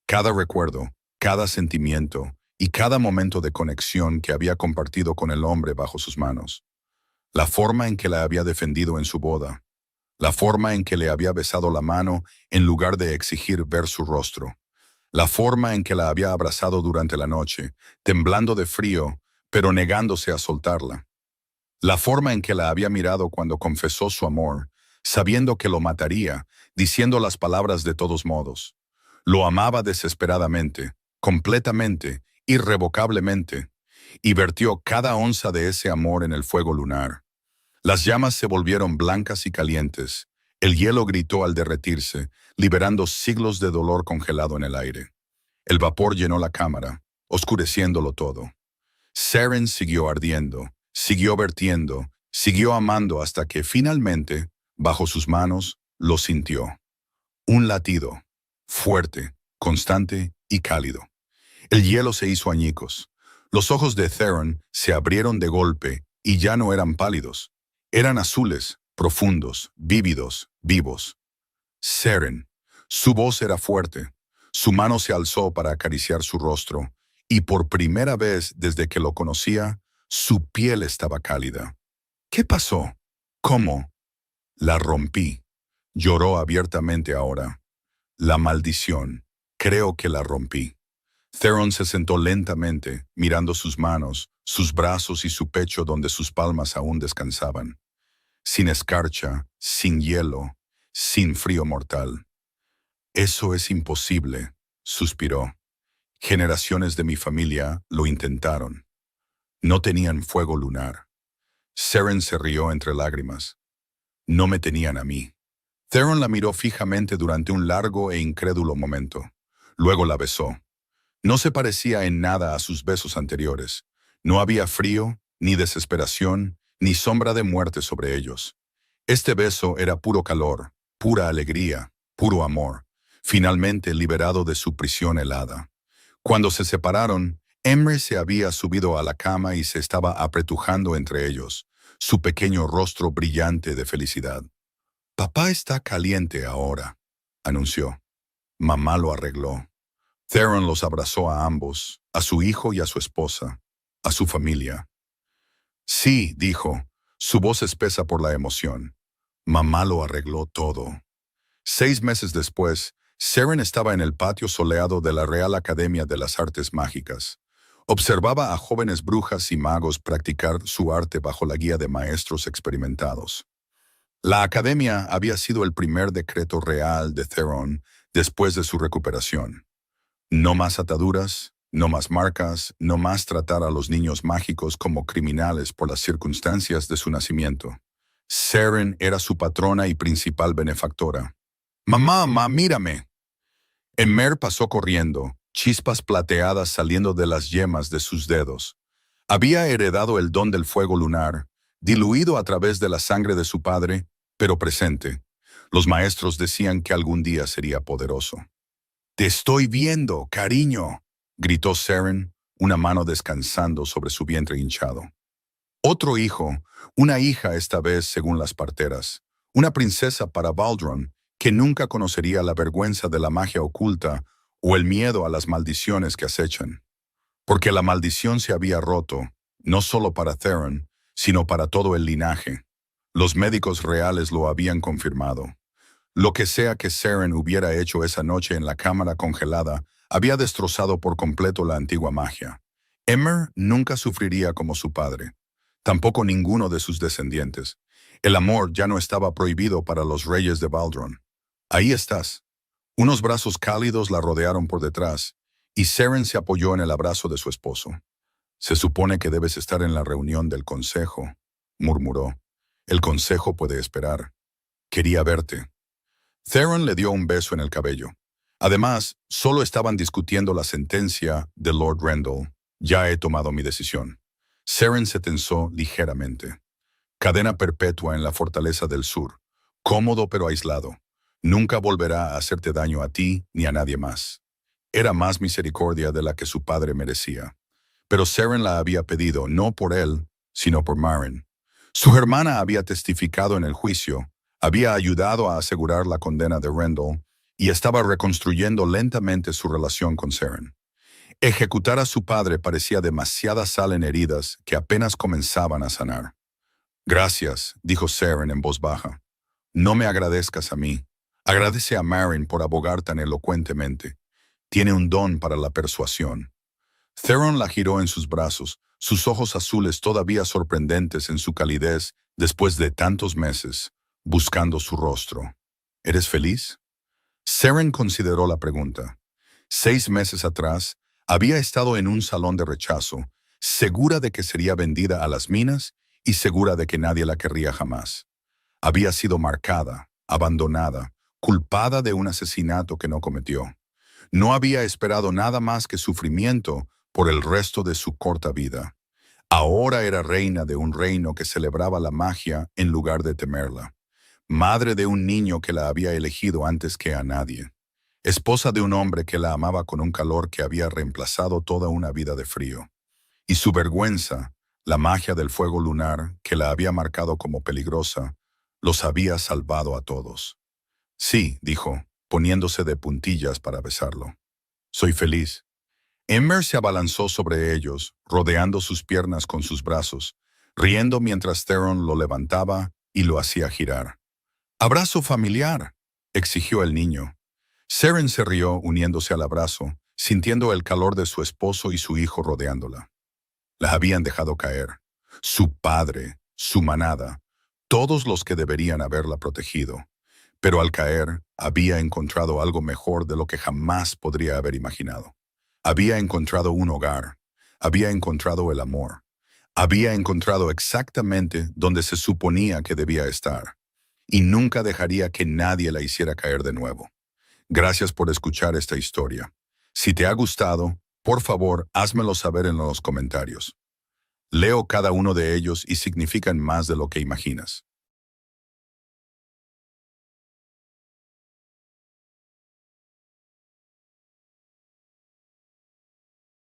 S1: Cada recuerdo, cada sentimiento y cada momento de conexión que había compartido con el hombre bajo sus manos. La forma en que la había defendido en su boda. La forma en que le había besado la mano en lugar de exigir ver su rostro. La forma en que la había abrazado durante la noche, temblando de frío, pero negándose a soltarla. La forma en que la había mirado cuando confesó su amor, sabiendo que lo mataría, diciendo las palabras de todos modos. Lo amaba desesperadamente, completamente, irrevocablemente, y vertió cada onza de ese amor en el fuego lunar. Las llamas se volvieron blancas y calientes. El hielo gritó al derretirse, liberando siglos de dolor congelado en el aire. El vapor llenó la cámara, oscureciéndolo todo. Seren siguió ardiendo, siguió vertiendo, siguió amando hasta que finalmente, bajo sus manos, lo sintió. Un latido, fuerte, constante y cálido. El hielo se hizo añicos. Los ojos de Theron se abrieron de golpe y ya no eran pálidos. Eran azules, profundos, vívidos, vivos. Seren. Su voz era fuerte. Su mano se alzó para acariciar su rostro, y por primera vez desde que lo conocía, su piel estaba cálida. ¿Qué pasó? ¿Cómo? La rompí. Lloró abiertamente ahora. La maldición. Creo que la rompí. Theron se sentó lentamente, mirando sus manos, sus brazos y su pecho donde sus palmas aún descansaban. Sin escarcha, sin hielo, sin frío mortal. Eso es imposible, suspiró. Generaciones de mi familia lo intentaron. No tenían fuego lunar. Seren se rió entre lágrimas. No me tenían a mí. Theron la miró fijamente durante un largo e incrédulo momento. Luego la besó. No se parecía en nada a sus besos anteriores. No había frío, ni desesperación, ni sombra de muerte sobre ellos. Este beso era puro calor, pura alegría, puro amor, finalmente liberado de su prisión helada. Cuando se separaron, Emre se había subido a la cama y se estaba apretujando entre ellos, su pequeño rostro brillante de felicidad. «Papá está caliente ahora», anunció. Mamá lo arregló. Theron los abrazó a ambos, a su hijo y a su esposa, a su familia. «Sí», dijo, su voz espesa por la emoción. Mamá lo arregló todo. 6 meses después, Seren estaba en el patio soleado de la Real Academia de las Artes Mágicas. Observaba a jóvenes brujas y magos practicar su arte bajo la guía de maestros experimentados. La academia había sido el primer decreto real de Theron después de su recuperación. No más ataduras, no más marcas, no más tratar a los niños mágicos como criminales por las circunstancias de su nacimiento. Seren era su patrona y principal benefactora. «Mamá, mírame». Emer pasó corriendo, chispas plateadas saliendo de las yemas de sus dedos. Había heredado el don del fuego lunar, diluido a través de la sangre de su padre, pero presente. Los maestros decían que algún día sería poderoso. «Te estoy viendo, cariño», gritó Seren, una mano descansando sobre su vientre hinchado. Otro hijo, una hija esta vez según las parteras, una princesa para Baldron, que nunca conocería la vergüenza de la magia oculta o el miedo a las maldiciones que acechan. Porque la maldición se había roto, no solo para Theron, sino para todo el linaje. Los médicos reales lo habían confirmado. Lo que sea que Seren hubiera hecho esa noche en la cámara congelada había destrozado por completo la antigua magia. Emer nunca sufriría como su padre. Tampoco ninguno de sus descendientes. El amor ya no estaba prohibido para los reyes de Baldron. «Ahí estás». Unos brazos cálidos la rodearon por detrás, y Seren se apoyó en el abrazo de su esposo. «Se supone que debes estar en la reunión del consejo», murmuró. «El consejo puede esperar. Quería verte». Theron le dio un beso en el cabello. Además, solo estaban discutiendo la sentencia de Lord Rendell. «Ya he tomado mi decisión». Seren se tensó ligeramente. Cadena perpetua en la fortaleza del sur. Cómodo pero aislado. Nunca volverá a hacerte daño a ti ni a nadie más. Era más misericordia de la que su padre merecía. Pero Seren la había pedido no por él, sino por Maren. Su hermana había testificado en el juicio, había ayudado a asegurar la condena de Rendell y estaba reconstruyendo lentamente su relación con Seren. Ejecutar a su padre parecía demasiada sal en heridas que apenas comenzaban a sanar. Gracias, dijo Seren en voz baja. No me agradezcas a mí. Agradece a Maren por abogar tan elocuentemente. Tiene un don para la persuasión. Theron la giró en sus brazos, sus ojos azules todavía sorprendentes en su calidez después de tantos meses, buscando su rostro. ¿Eres feliz? Seren consideró la pregunta. 6 meses atrás, había estado en un salón de rechazo, segura de que sería vendida a las minas y segura de que nadie la querría jamás. Había sido marcada, abandonada, culpada de un asesinato que no cometió. No había esperado nada más que sufrimiento por el resto de su corta vida. Ahora era reina de un reino que celebraba la magia en lugar de temerla. Madre de un niño que la había elegido antes que a nadie. Esposa de un hombre que la amaba con un calor que había reemplazado toda una vida de frío. Y su vergüenza, la magia del fuego lunar que la había marcado como peligrosa, los había salvado a todos. Sí, dijo, poniéndose de puntillas para besarlo. Soy feliz. Emmer se abalanzó sobre ellos, rodeando sus piernas con sus brazos, riendo mientras Theron lo levantaba y lo hacía girar. «¡Abrazo familiar!», exigió el niño. Seren se rió uniéndose al abrazo, sintiendo el calor de su esposo y su hijo rodeándola. La habían dejado caer. Su padre, su manada, todos los que deberían haberla protegido. Pero al caer, había encontrado algo mejor de lo que jamás podría haber imaginado. Había encontrado un hogar. Había encontrado el amor. Había encontrado exactamente donde se suponía que debía estar. Y nunca dejaría que nadie la hiciera caer de nuevo. Gracias por escuchar esta historia. Si te ha gustado, por favor, házmelo saber en los comentarios. Leo cada uno de ellos y significan más de lo que imaginas.